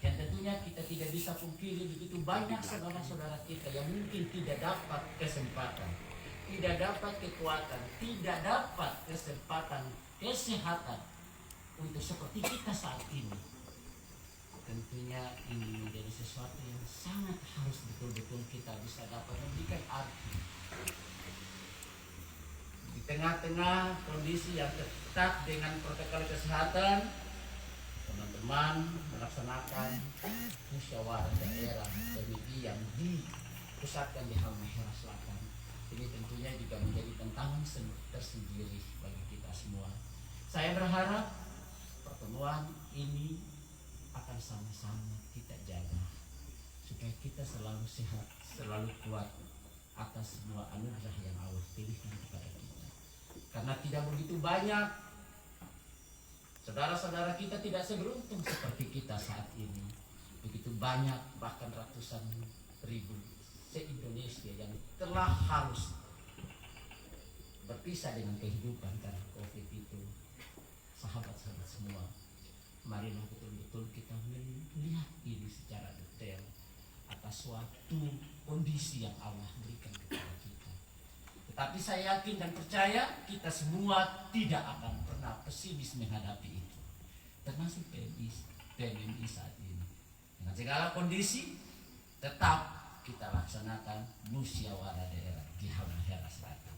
dan tentunya kita tidak bisa pungkiri begitu banyak saudara-saudara kita yang mungkin tidak dapat kesempatan, tidak dapat kekuatan, tidak dapat kesempatan kesehatan untuk seperti kita saat ini. Tentunya ini menjadi sesuatu yang sangat harus betul-betul kita bisa dapat memberikan arti. Di tengah-tengah kondisi yang ketat dengan protokol kesehatan, teman-teman melaksanakan musyawarah daerah PMI yang dipusatkan di Halmahera Selatan. Ini tentunya juga menjadi tantangan tersendiri bagi kita semua. Saya berharap pertemuan ini akan sama-sama kita jaga supaya kita selalu sehat, selalu kuat atas semua anugerah yang Allah pilihkan kepada kita. Karena tidak begitu banyak saudara-saudara kita tidak seberuntung seperti kita saat ini. Begitu banyak, bahkan ratusan ribu se-Indonesia yang telah harus berpisah dengan kehidupan karena Covid itu. Sahabat-sahabat semua, marilah betul-betul kita melihat ini secara detail atas suatu kondisi yang Allah berikan kepada kita. Tetapi saya yakin dan percaya kita semua tidak akan pernah pesimis menghadapi itu, termasuk PMI saat ini. Dengan segala kondisi, tetap kita laksanakan musyawarah daerah di Halmahera Selatan.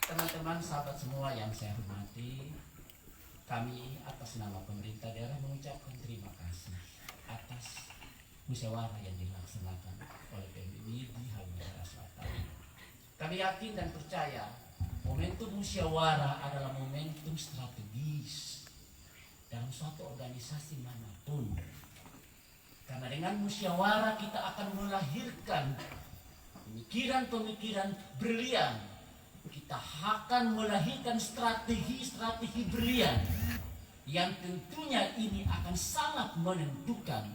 Teman-teman, sahabat semua yang saya hormati, kami atas nama pemerintah daerah mengucapkan terima kasih atas musyawarah yang dilaksanakan oleh PMI di Halmahera Selatan. Kami yakin dan percaya momentum musyawarah adalah momentum strategis dalam suatu organisasi manapun. Karena dengan musyawarah kita akan melahirkan pemikiran-pemikiran brilian. Kita akan melahirkan strategi-strategi brilian yang tentunya ini akan sangat menentukan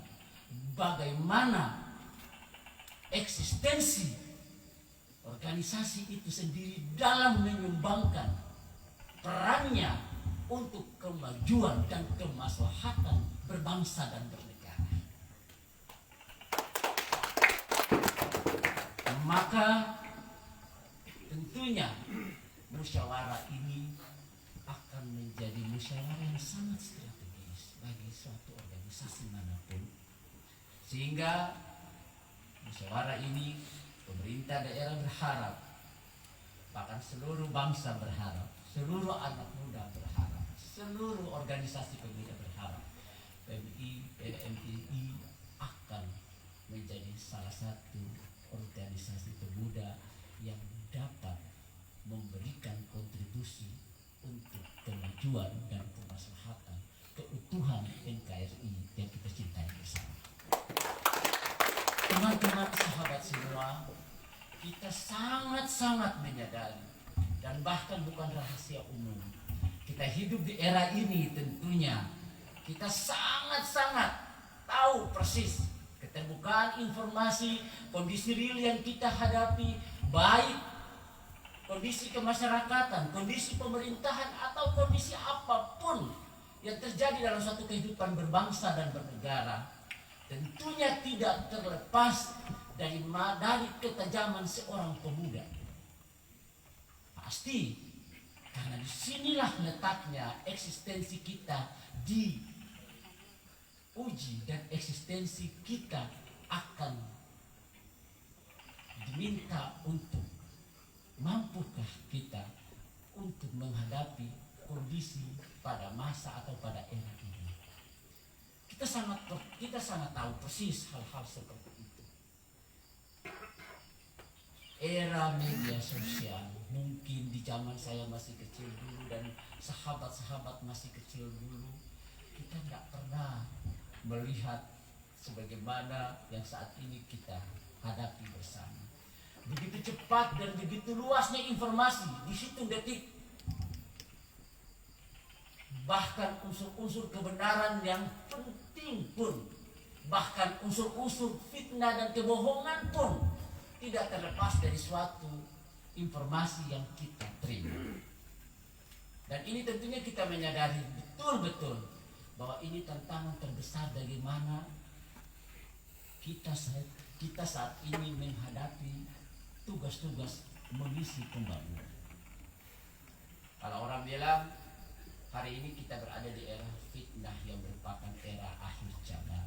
bagaimana eksistensi organisasi itu sendiri dalam menyumbangkan perannya untuk kemajuan dan kemaslahatan berbangsa dan bernegara. Maka tentunya musyawarah ini akan menjadi musyawarah yang sangat strategis bagi suatu organisasi manapun, sehingga musyawarah ini pemerintah daerah berharap, bahkan seluruh bangsa berharap, seluruh anak muda berharap, seluruh organisasi pemuda berharap PMI akan menjadi salah satu organisasi pemuda yang dapat memberikan kontribusi untuk kemajuan dan kemaslahatan keutuhan NKRI yang kita cintai bersama. Teman-teman sahabat semua, kita sangat-sangat menyadari dan bahkan bukan rahasia umum, kita hidup di era ini tentunya kita sangat-sangat tahu persis keterbukaan informasi, kondisi real yang kita hadapi, baik kondisi kemasyarakatan, kondisi pemerintahan, atau kondisi apapun yang terjadi dalam suatu kehidupan berbangsa dan bernegara, tentunya tidak terlepas dari ketajaman seorang pemuda. Pasti, karena disinilah letaknya eksistensi kita diuji dan eksistensi kita akan diminta untuk mampukah kita untuk menghadapi kondisi pada masa atau pada era ini. Kita sangat tahu persis hal-hal seperti itu. Era media sosial, mungkin di zaman saya masih kecil dulu dan sahabat-sahabat masih kecil dulu, kita tidak pernah melihat sebagaimana yang saat ini kita hadapi bersama. Begitu cepat dan begitu luasnya informasi di hitung detik. Bahkan unsur-unsur kebenaran yang penting pun, bahkan unsur-unsur fitnah dan kebohongan pun tidak terlepas dari suatu informasi yang kita terima. Dan ini tentunya kita menyadari betul-betul bahwa ini tantangan terbesar bagaimana kita saat ini menghadapi tugas-tugas mengisi pembangunan. Kalau orang bilang hari ini kita berada di era fitnah yang merupakan era akhir zaman,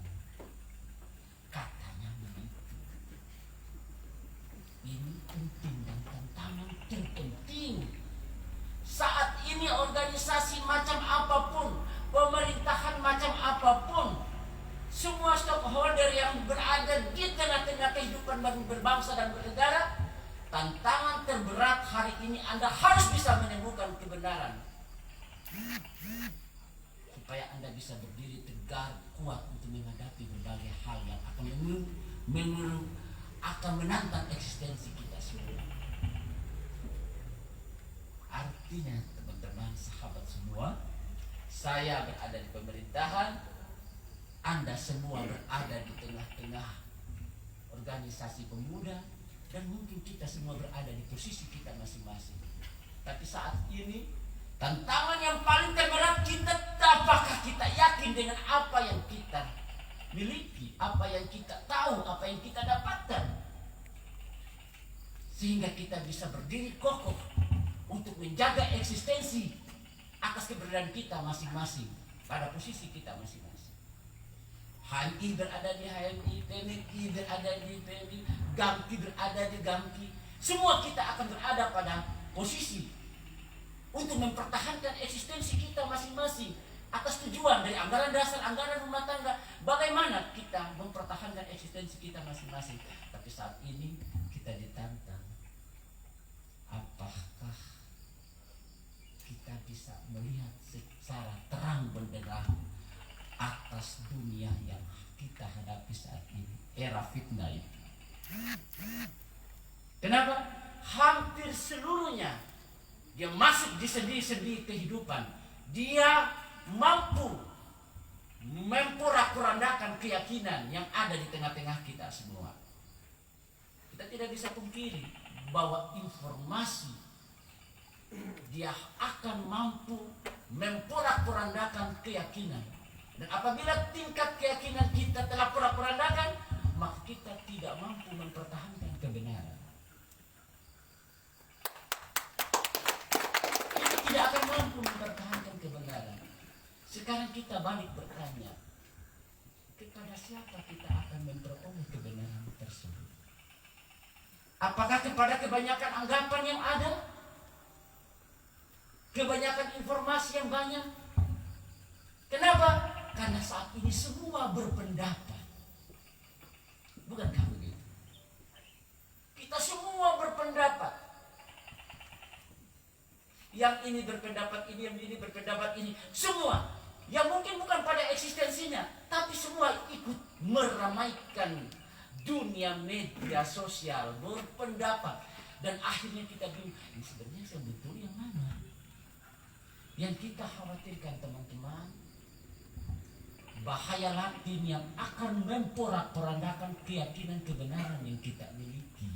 katanya begitu. Ini penting dan tantangan terpenting. Saat ini organisasi macam apapun, pemerintahan macam apapun, semua stakeholder yang berada di tengah-tengah kehidupan berbangsa dan bernegara, tantangan terberat hari ini Anda harus bisa menemukan kebenaran supaya Anda bisa berdiri tegar, kuat untuk menghadapi berbagai hal yang akan menantang eksistensi kita semua. Artinya teman-teman sahabat semua, saya berada di pemerintahan, Anda semua berada di tengah-tengah organisasi pemuda, dan mungkin kita semua berada di posisi kita masing-masing. Tapi saat ini tantangan yang paling terberat kita, apakah kita yakin dengan apa yang kita miliki, apa yang kita tahu, apa yang kita dapatkan, sehingga kita bisa berdiri kokoh untuk menjaga eksistensi atas keberadaan kita masing-masing pada posisi kita masing-masing. HMI berada di HMI, PMI berada di PMI, GAMKI berada di GAMKI. Semua kita akan berada pada posisi untuk mempertahankan eksistensi kita masing-masing atas tujuan dari anggaran dasar, anggaran rumah tangga, bagaimana kita mempertahankan eksistensi kita masing-masing. Tapi saat ini kita ditantang, apakah kita bisa melihat secara terang benderang atas dunia yang kita hadapi saat ini, era fitnah itu. Kenapa? Hampir seluruhnya dia masuk di sendi-sendi kehidupan. Dia mampu memporak-porandakan keyakinan yang ada di tengah-tengah kita semua. Kita tidak bisa pungkiri bahwa informasi dia akan mampu memporak-porandakan keyakinan. Dan apabila tingkat keyakinan kita telah porak-porandakan, maka kita tidak mampu mempertahankan kebenaran. Sekarang kita balik bertanya, kepada siapa kita akan memperoleh kebenaran tersebut? Apakah kepada kebanyakan anggapan yang ada? Kebanyakan informasi yang banyak? Kenapa? Karena saat ini semua berpendapat. Bukankah begitu? Kita semua berpendapat. Yang ini berpendapat ini, yang ini berpendapat ini. Semua. Yang mungkin bukan pada eksistensinya, tapi semua ikut meramaikan dunia media sosial, berpendapat. Dan akhirnya kita bingung, ini sebenarnya yang betul yang mana? Yang kita khawatirkan teman-teman, bahaya latin yang akan memporak-porandakan keyakinan kebenaran yang kita miliki.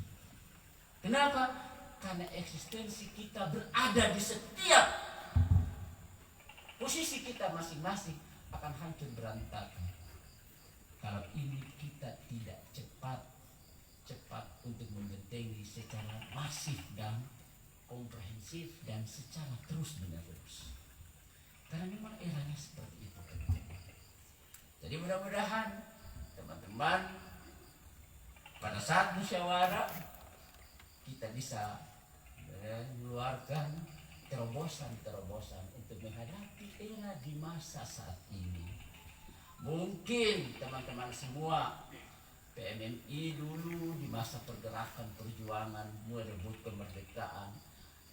Kenapa? Karena eksistensi kita berada di setiap posisi kita masing-masing akan hancur berantakan. Kalau ini kita tidak cepat untuk membentengi secara masif dan komprehensif dan secara terus menerus. Karena memang eranya seperti itu. Jadi mudah-mudahan teman-teman pada saat musyawarah kita bisa mengeluarkan terobosan-terobosan untuk menghadapi era di masa saat ini. Mungkin teman-teman semua PMMI dulu di masa pergerakan perjuangan merebut kemerdekaan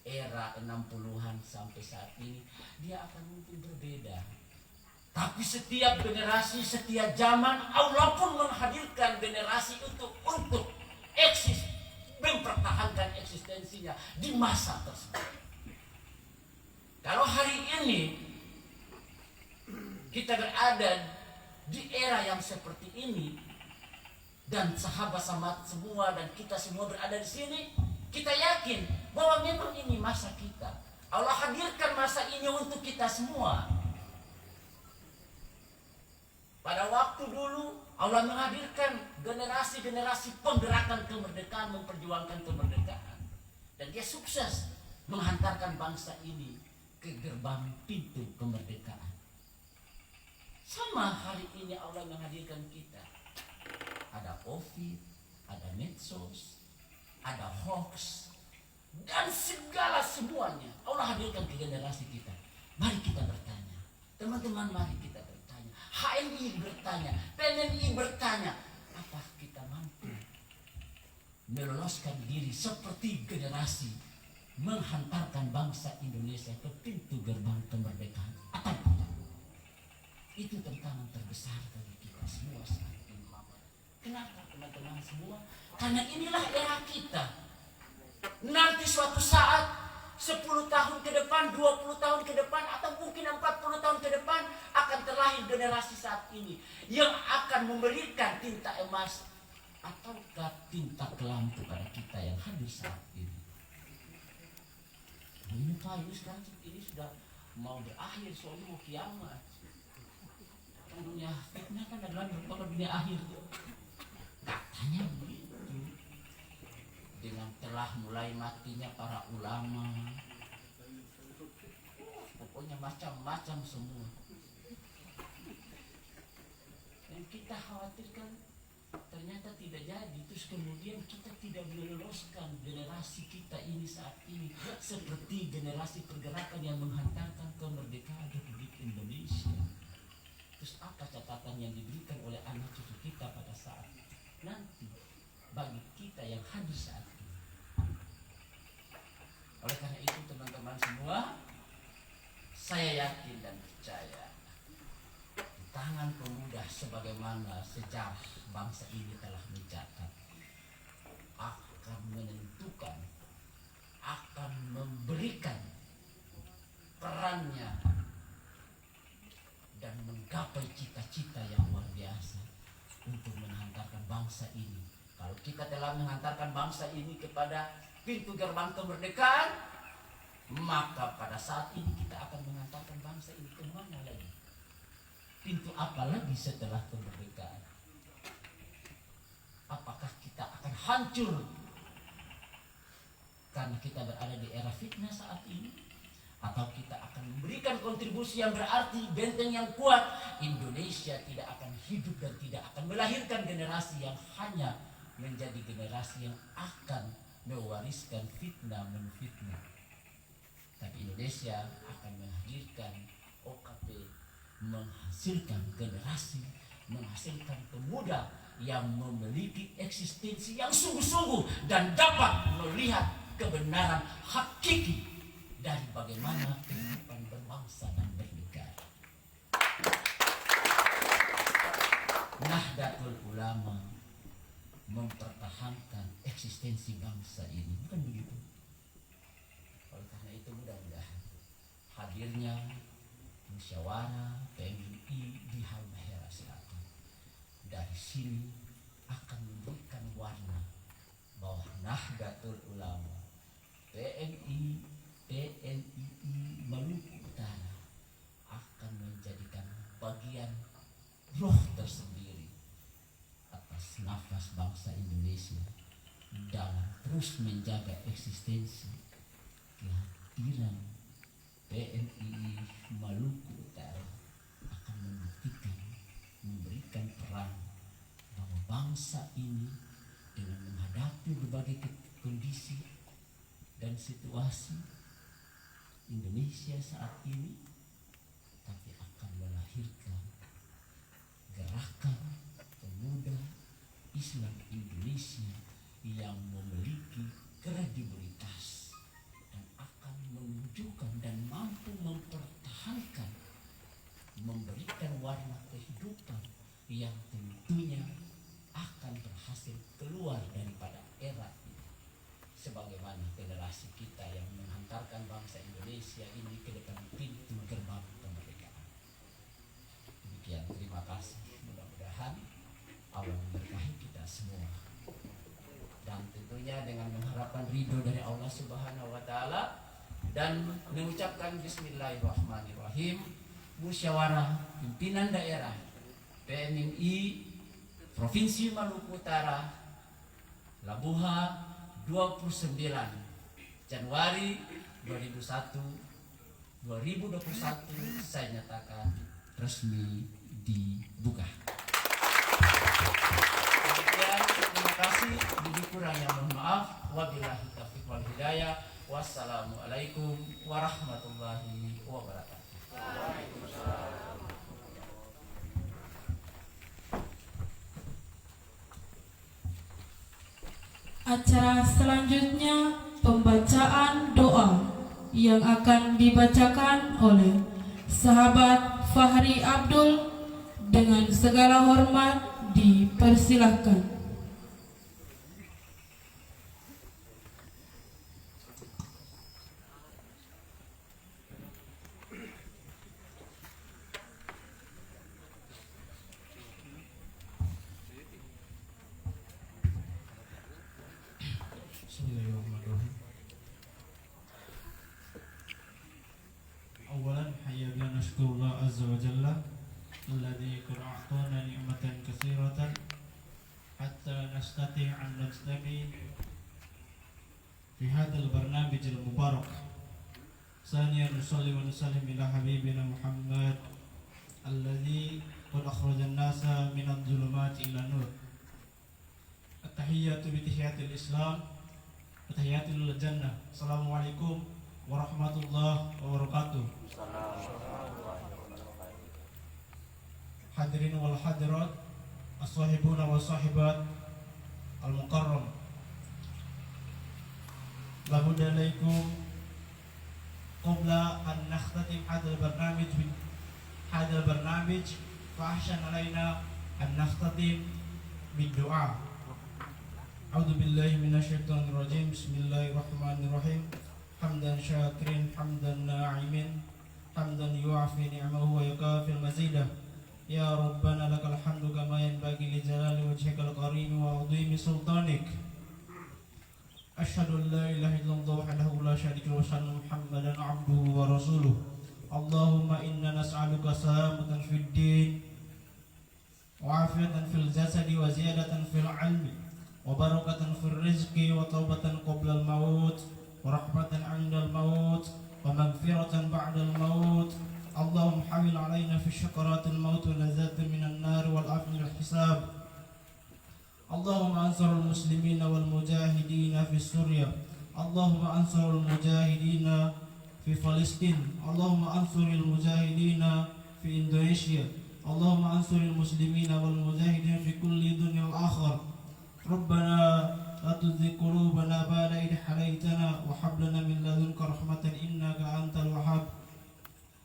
era 60-an sampai saat ini dia akan mungkin berbeda. Tapi setiap generasi, setiap zaman Allah pun menghadirkan generasi untuk eksis, mempertahankan eksistensinya di masa tersebut. Kalau hari ini kita berada di era yang seperti ini dan sahabat-sahabat semua dan kita semua berada di sini, kita yakin bahwa memang ini masa kita. Allah hadirkan masa ini untuk kita semua. Pada waktu dulu Allah menghadirkan generasi-generasi penggerakan kemerdekaan, memperjuangkan kemerdekaan. Dan dia sukses menghantarkan bangsa ini ke gerbang pintu kemerdekaan. Sama hari ini Allah menghadirkan kita. Ada COVID, ada medsos, ada hoax, dan segala semuanya Allah hadirkan ke generasi kita. Mari kita bertanya. Teman-teman, mari kita bertanya. HMI bertanya, PMMI bertanya, apa kita mampu meloloskan diri seperti generasi menghantarkan bangsa Indonesia ke pintu gerbang kemerdekaan? Atau itu tantangan terbesar bagi kita semua saat ini. Kenapa teman-teman semua? Karena inilah era kita. Nanti suatu saat 10 tahun ke depan, 20 tahun ke depan, atau mungkin 40 tahun ke depan akan terlahir generasi saat ini yang akan memberikan tinta emas ataukah tinta kelam kepada kita yang hadir saat ini. Ini Pak, ini sekarang ini sudah mau berakhir, soalnya mau kiamat. Dunia fitnah kan adalah merupakan dunia akhir. Katanya begitu. Dengan telah mulai matinya para ulama, pokoknya macam-macam semua. Dan kita khawatirkan ternyata tidak jadi. Terus kemudian kita tidak meloloskan generasi kita ini saat ini seperti generasi pergerakan yang menghantarkan kemerdekaan Republik Indonesia. Terus apa catatan yang diberikan oleh anak cucu kita pada saat nanti bagi kita yang hadir saat ini? Oleh karena itu teman-teman semua, saya yakin dan percaya di tangan pemuda sebagaimana sejarah bangsa ini telah mencatat akan menentukan, akan memberikan perannya dan menggapai cita-cita yang luar biasa untuk menghantarkan bangsa ini. Kalau kita telah menghantarkan bangsa ini kepada pintu gerbang kemerdekaan, maka pada saat ini kita akan mengantarkan bangsa ini ke mana lagi? Pintu apa lagi setelah kemerdekaan? Apakah kita akan hancur karena kita berada di era fitnah saat ini? Atau kita akan memberikan kontribusi yang berarti, benteng yang kuat, Indonesia tidak akan hidup dan tidak akan melahirkan generasi yang hanya menjadi generasi yang akan mewariskan fitnah menfitnah. Tapi Indonesia akan menghadirkan OKP, menghasilkan generasi, menghasilkan pemuda yang memiliki eksistensi yang sungguh-sungguh dan dapat melihat kebenaran hakiki dari bagaimana kehidupan berbangsa dan bernegara. Nahdlatul Ulama mempertahankan eksistensi bangsa ini, bukan begitu? Oleh karena itu mudah-mudahan hadirnya musyawarah PMI di Halmahera Selatan dari sini akan memberikan warna bahwa Nahdlatul Ulama, PNI Maluku Utara akan menjadikan bagian roh tersendiri atas nafas bangsa Indonesia dalam terus menjaga eksistensi kehadiran PNI Maluku Utara akan memberikan peran bahwa bangsa ini dengan menghadapi berbagai kondisi dan situasi Indonesia saat ini, tapi akan melahirkan gerakan pemuda Islam Indonesia yang memiliki kredibilitas dan akan menunjukkan dan mampu mempertahankan, memberikan warna kehidupan yang tentunya akan berhasil keluar daripada era ini, sebagaimana generasi kita yang menghantarkan bangsa Indonesia ini ke depan pintu gerbang kemerdekaan. Demikian, terima kasih. Mudah-mudahan Allah memberkahi kita semua, dan tentunya dengan mengharapkan ridho dari Allah Subhanahu wa Ta'ala dan mengucapkan Bismillahirrahmanirrahim. Musyawarah pimpinan daerah PMI Provinsi Maluku Utara Labuha 29 Januari 2021 saya nyatakan resmi dibuka. Demikian, terima kasih. Lebih kurangnya mohon maaf. Wabillahi taufiq wal hidayah. Wassalamualaikum warahmatullahi wabarakatuh. Acara selanjutnya pembacaan doa yang akan dibacakan oleh sahabat Fahri Abdul. Dengan segala hormat dipersilahkan. Bismillahirrahmanirrahim. Awalan hayyana nashkurullah azza wa jalla alladhi qad a'tana ni'matan katsiratan hatta nastati' an nastami fi hadzal barnamij al mubarak. Thaniyan nusalli wa nusallim ila habibina Muhammad alladhi qad akhraja an-nasa min adh-dhulumati ila nur. At-tahiyyatu bi tahiyyatil Islam, at-tahiyyatul jannah. Assalamualaikum warahmatullahi wabarakatuh. Hadirin wal hadirat, as-sahibuna wa sahibat al-mukarram. Labudda alaikum qabla an nakhtatim hadal barnamij fa ahsan alaina an nakhtatim bid-du'a. A'udzu billahi minasyaitonir rajim. Bismillahirrahmanirrahim. Hamdan syakirin, hamdan na'imin, hamdan yu'afi ni'amahu wa yukafi al-mazidah. Ya Rabbana lakal hamdu kama yanbaghi li jalali wajhikal karim wa 'azimi sultanik. Asyhadu an la ilaha illallah wahdahu la syarika lahu wa asyhadu Muhammadan 'abduhu wa rasuluh. Allahumma inna nas'aluka salamatan fid din wa 'afiyatan fil jasadi wa ziyadatan fil 'ilmi wa barakatan fil rizqi wa taubatan qabla al maut wa rahmatan 'inda al maut wa maghfiratan ba'da al maut علينا في شكرات الموت ولذات من النار والعفو من الحساب. اللهم انصر المسلمين والمجاهدين في سوريا. اللهم انصر المجاهدين في فلسطين. اللهم انصر المجاهدين في إندونيسيا. اللهم انصر المسلمين والمجاهدين في كل دنيا الآخر. ربنا لا تزغ قلوبنا بعد إذ هديتنا وهب لنا من لدنك رحمة إنك أنت الوهاب.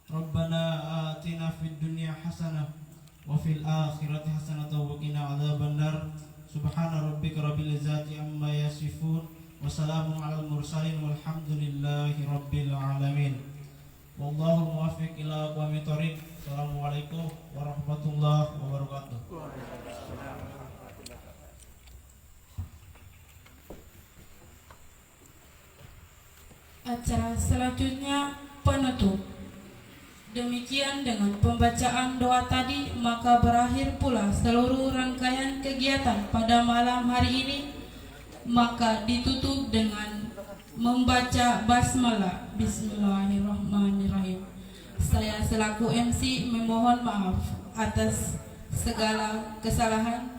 ربنا آتنا في الدنيا حسنة وفي الآخرة حسنة وقنا عذاب النار. سبحان ربك رب العزة عما يصفون وسلام على المرسلين والحمد لله رب العالمين. والله الموفق إلى أقوام الطريق. Assalamualaikum warahmatullahi wabarakatuh. Acara selanjutnya penutup. Demikian dengan pembacaan doa tadi, maka berakhir pula seluruh rangkaian kegiatan pada malam hari ini. Maka ditutup dengan membaca basmalah. Bismillahirrahmanirrahim. Saya selaku MC memohon maaf atas segala kesalahan.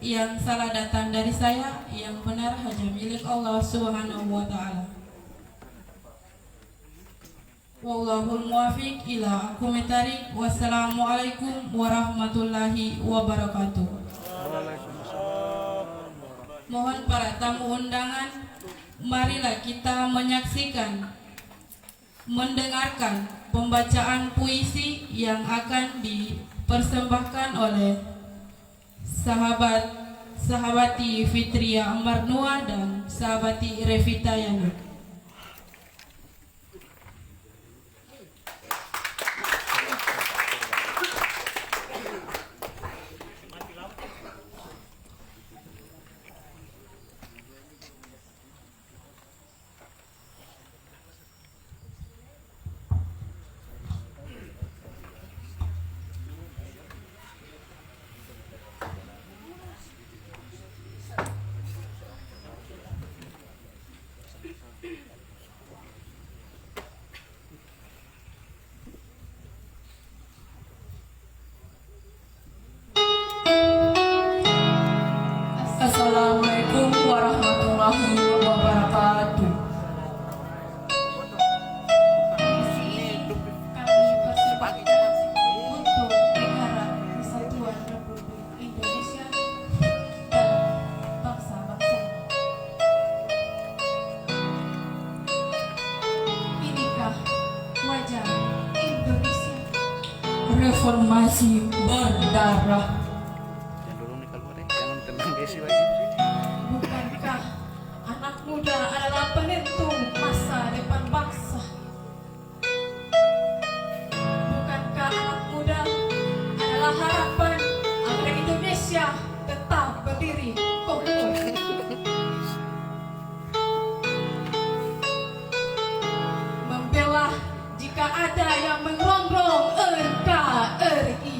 Yang salah datang dari saya, yang benar hanya milik Allah Subhanahu wa taala. Wallahul muwaffiq ila aqwamit thariq. Wassalamualaikum warahmatullahi wabarakatuh. Mohon para tamu undangan, marilah kita menyaksikan, mendengarkan pembacaan puisi yang akan dipersembahkan oleh sahabati Fitria Marnua dan sahabati Revita Yani. Assalamualaikum warahmatullahi wabarakatuh. Kami persembahkan untuk negara Kesatuan Republik Indonesia dan bangsa-bangsa. Inikah wajah Indonesia? Reformasi berdarah. Bukankah anak muda adalah penentu masa depan bangsa? Bukankah anak muda adalah harapan agar Indonesia tetap berdiri kokoh? Membela jika ada yang merongrong NKRI.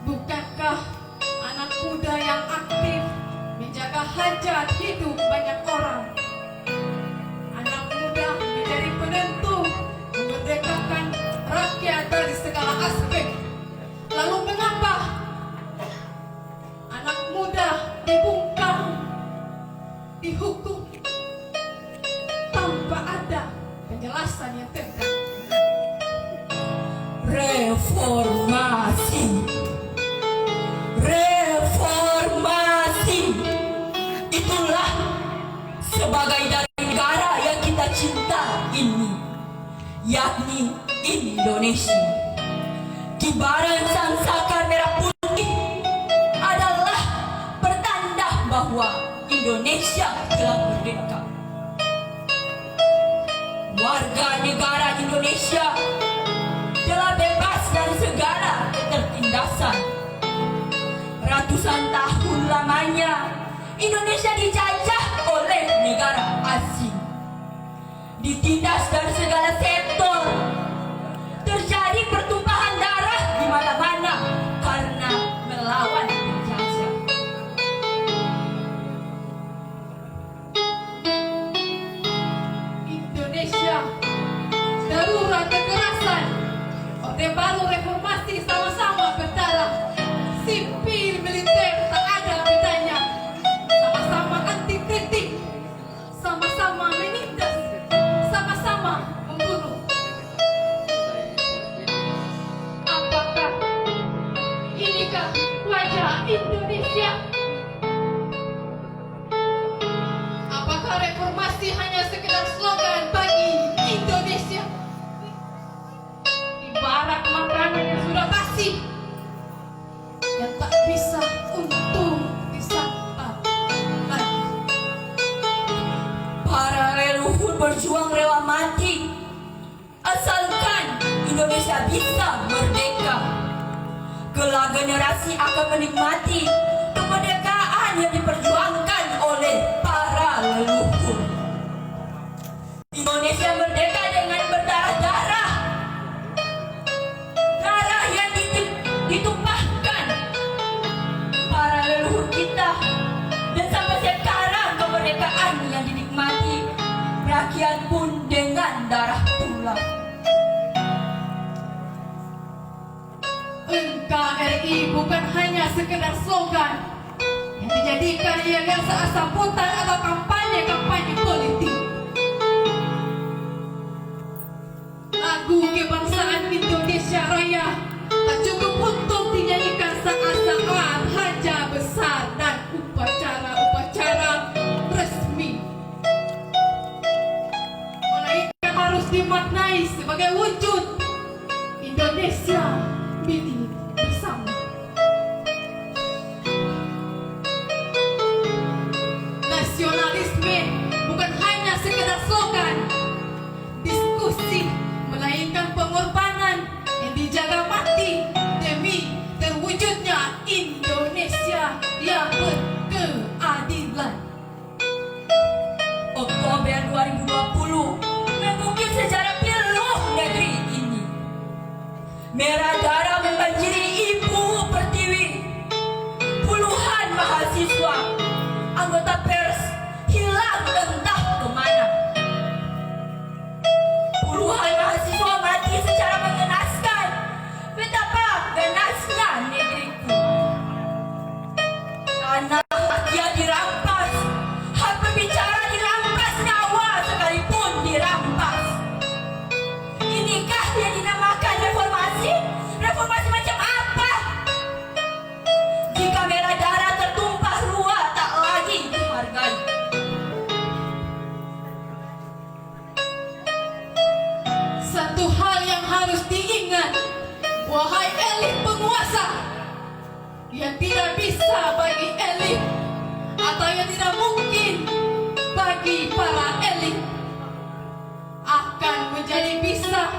Bukankah anak muda yang aktif menjaga hajat hidup banyak orang? Anak muda menjadi penentu memerdekakan rakyat dari segala aspek. Lalu mengapa anak muda dibungkam, dihukum tanpa ada penjelasan yang tegas? Reformasi. Reformasi itulah sebagai dari negara yang kita cinta ini, yakni Indonesia. Kibaran sang saka merah putih adalah pertanda bahwa Indonesia telah merdeka. Warga negara Indonesia telah bebas dari segala ketertindasan. Ratusan tahun lamanya Indonesia dijajah oleh negara asing, ditindas dari segala sektor. Terjadi pertumpahan darah di mana-mana karena melawan penjajah. Indonesia darurat kekerasan. Orde Baru reformasi sama-sama berdarah. Sipil militer tak ada bedanya. Sama-sama anti kritik, sama-sama menindas, sama-sama membunuh. Apakah inikah wajah Indonesia? Apakah reformasi hanya sekedar slogan bagi Indonesia? Ibarat makanan yang sudah basi, yang tak bisa untuk disantap lagi. Para leluhur berjuang rela mati asalkan Indonesia bisa merdeka. Kelak generasi akan menikmati kemerdekaan yang diperjuangkan oleh para leluhur. Indonesia merdeka dengan berdarah-darah, darah yang ditumpahkan para leluhur kita, dan sampai sekarang kemerdekaan yang dinikmati rakyat pun dengan darah tulang. NKRI bukan hanya sekedar slogan yang dijadikan ialah sambutan atau kampanye politik. Lagu kebangsaan Indonesia Raya tak cukup untuk dinyanyikan saat-saat haja besar dan upacara-upacara resmi, melainkan harus dimaknai sebagai wujud Indonesia milik bersama. Nasionalisme bukan hanya sekedar slogan, diskusi, melainkan pengorbanan yang dijaga mati demi terwujudnya Indonesia yang berkeadilan. Oktober 2020 mengukir sejarah pilu negeri ini. Merah darah membanjiri ibu pertiwi. Puluhan mahasiswa, anggota pers hilang entah kemana. Puluhan mahasiswa mati secara mengenaskan. Betapa ganasnya negeriku. Tanah rakyat dirampas, hak berbicara dirampas, nyawa sekalipun dirampas. Inikah yang dinamakan reformasi? Reformasi macam apa? Jika merah darah tertumpah ruah tak lagi dihargai. Satu hal yang harus diingat, wahai elit penguasa, yang tidak bisa bagi elit atau yang tidak mungkin bagi para elit akan menjadi bisa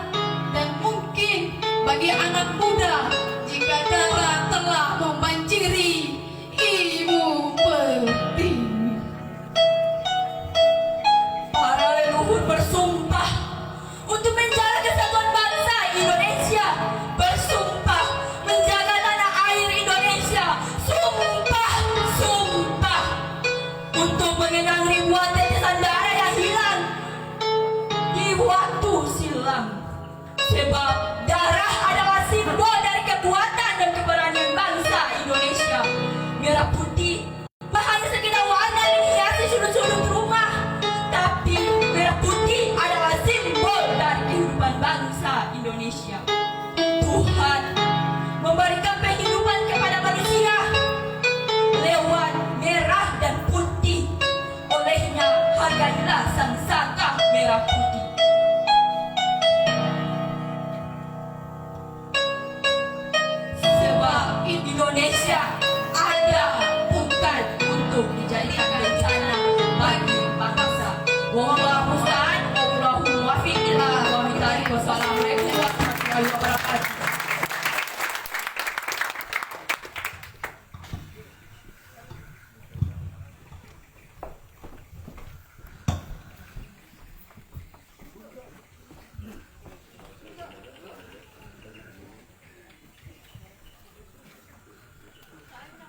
dan mungkin bagi anak muda jika darah telah membanjiri ibu pertiwi. Para leluhur bersumpah untuk menjaga kesatuan bangsa Indonesia, bersumpah menjaga tanah air Indonesia, sumpah untuk mengenang ribuan tetesan darah yang hilang di waktu silam. Sebab darah adalah simbol dari kekuatan dan keberanian bangsa Indonesia. Merah putih hanya sekedar warna yang menghiasi sudut-sudut rumah, tapi merah putih adalah simbol dari kehidupan bangsa Indonesia. Tuhan memberikan kehidupan kepada manusia lewat merah dan putih. Olehnya hargailah sang saka merah putih. Sebab Indonesia ada bukan untuk dijadikan bencana bagi bangsa. Wallahu musta'an, wallahu muwaffiq ila aqwamit thariq. Wassalamualaikum warahmatullahi wabarakatuh.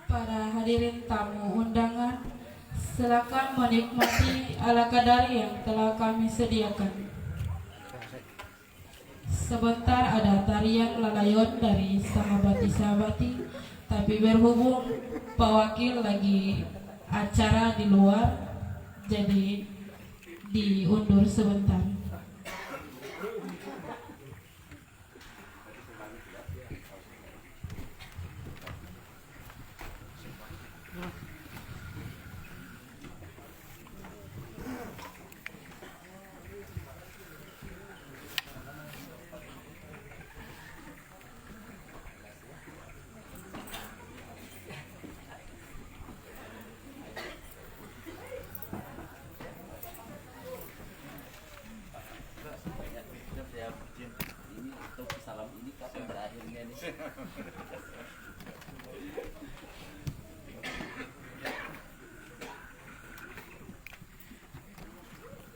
Para hadirin tamu undangan, silakan menikmati ala kadar yang telah kami sediakan. sebentar ada tarian lalayon dari sahabati-sahabati, tapi berhubung Pak Wakil lagi acara di luar, jadi diundur sebentar. Ini untuk salam ini kapan berakhirnya nih?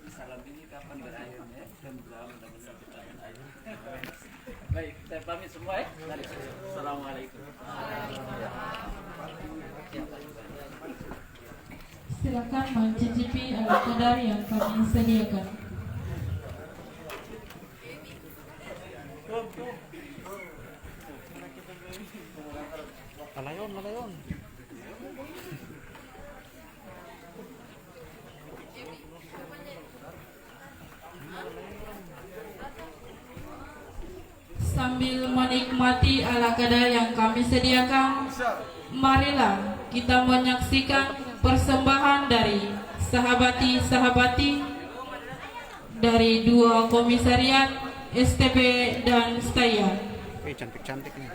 Salam ini kapan berakhirnya? Mudah-mudahan cepat berakhir. Baik, saya pamit semua ya. Assalamualaikum. Silakan mencicipi ala kadar yang kami sediakan. Malayon. Sambil menikmati ala kadar yang kami sediakan, marilah kita menyaksikan persembahan dari sahabati-sahabati dari dua komisariat STP dan STAYA. Cantik-cantik nih.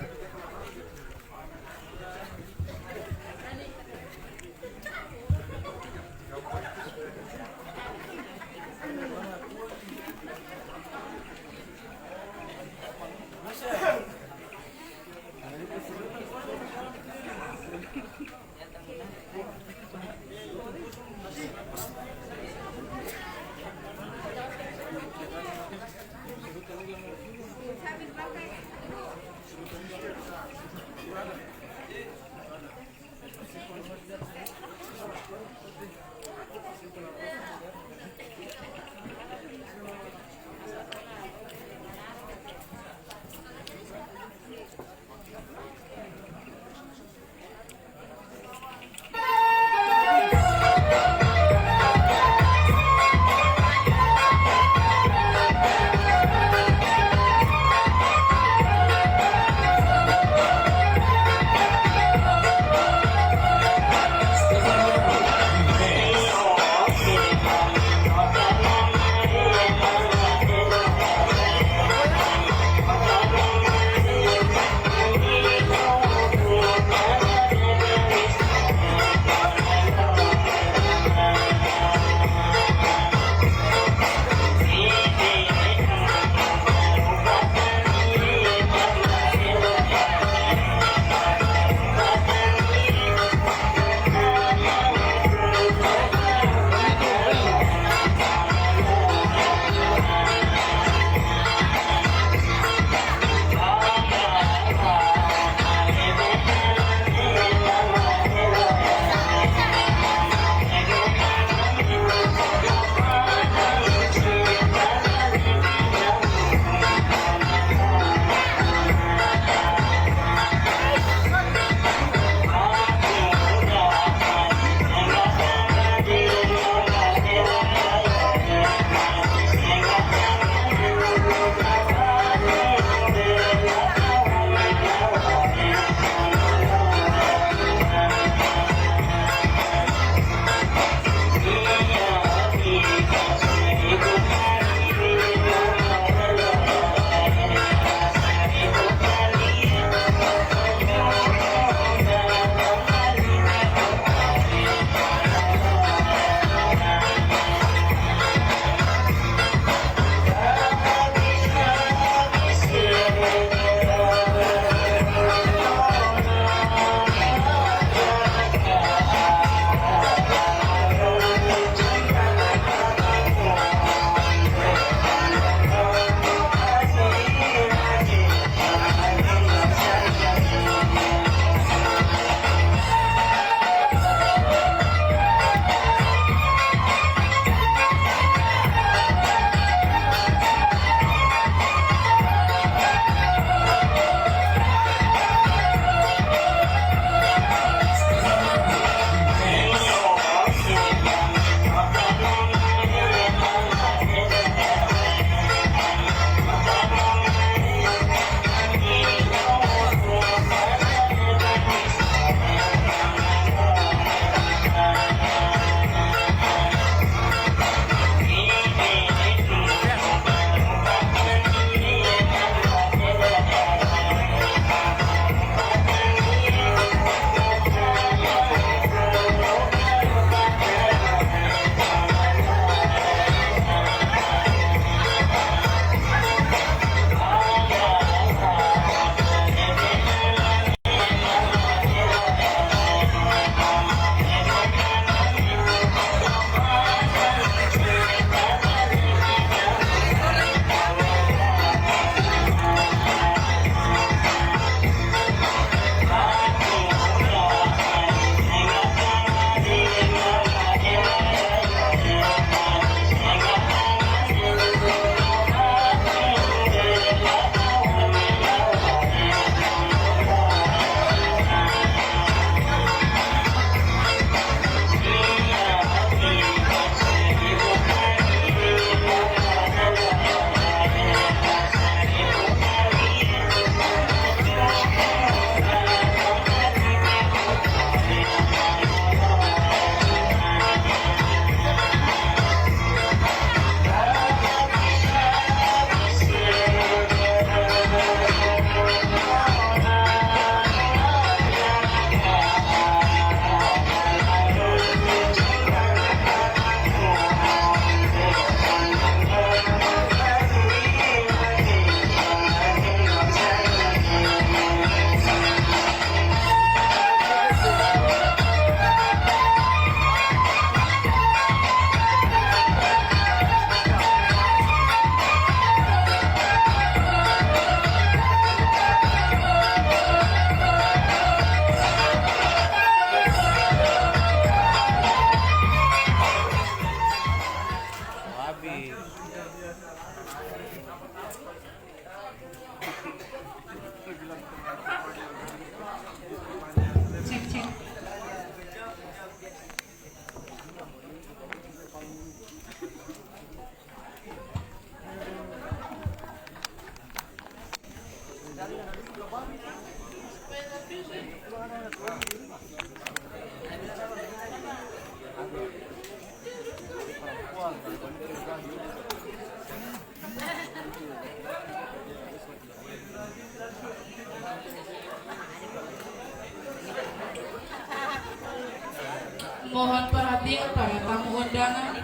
Mohon perhatian para tamu undangan.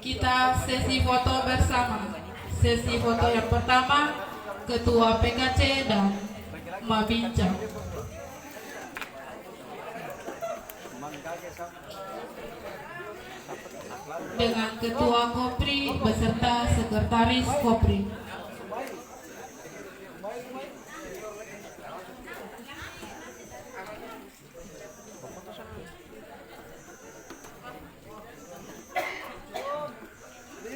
Kita sesi foto bersama. Sesi foto yang pertama, Ketua PKC dan Mabinca. Dengan Ketua Kopri beserta Sekretaris Kopri.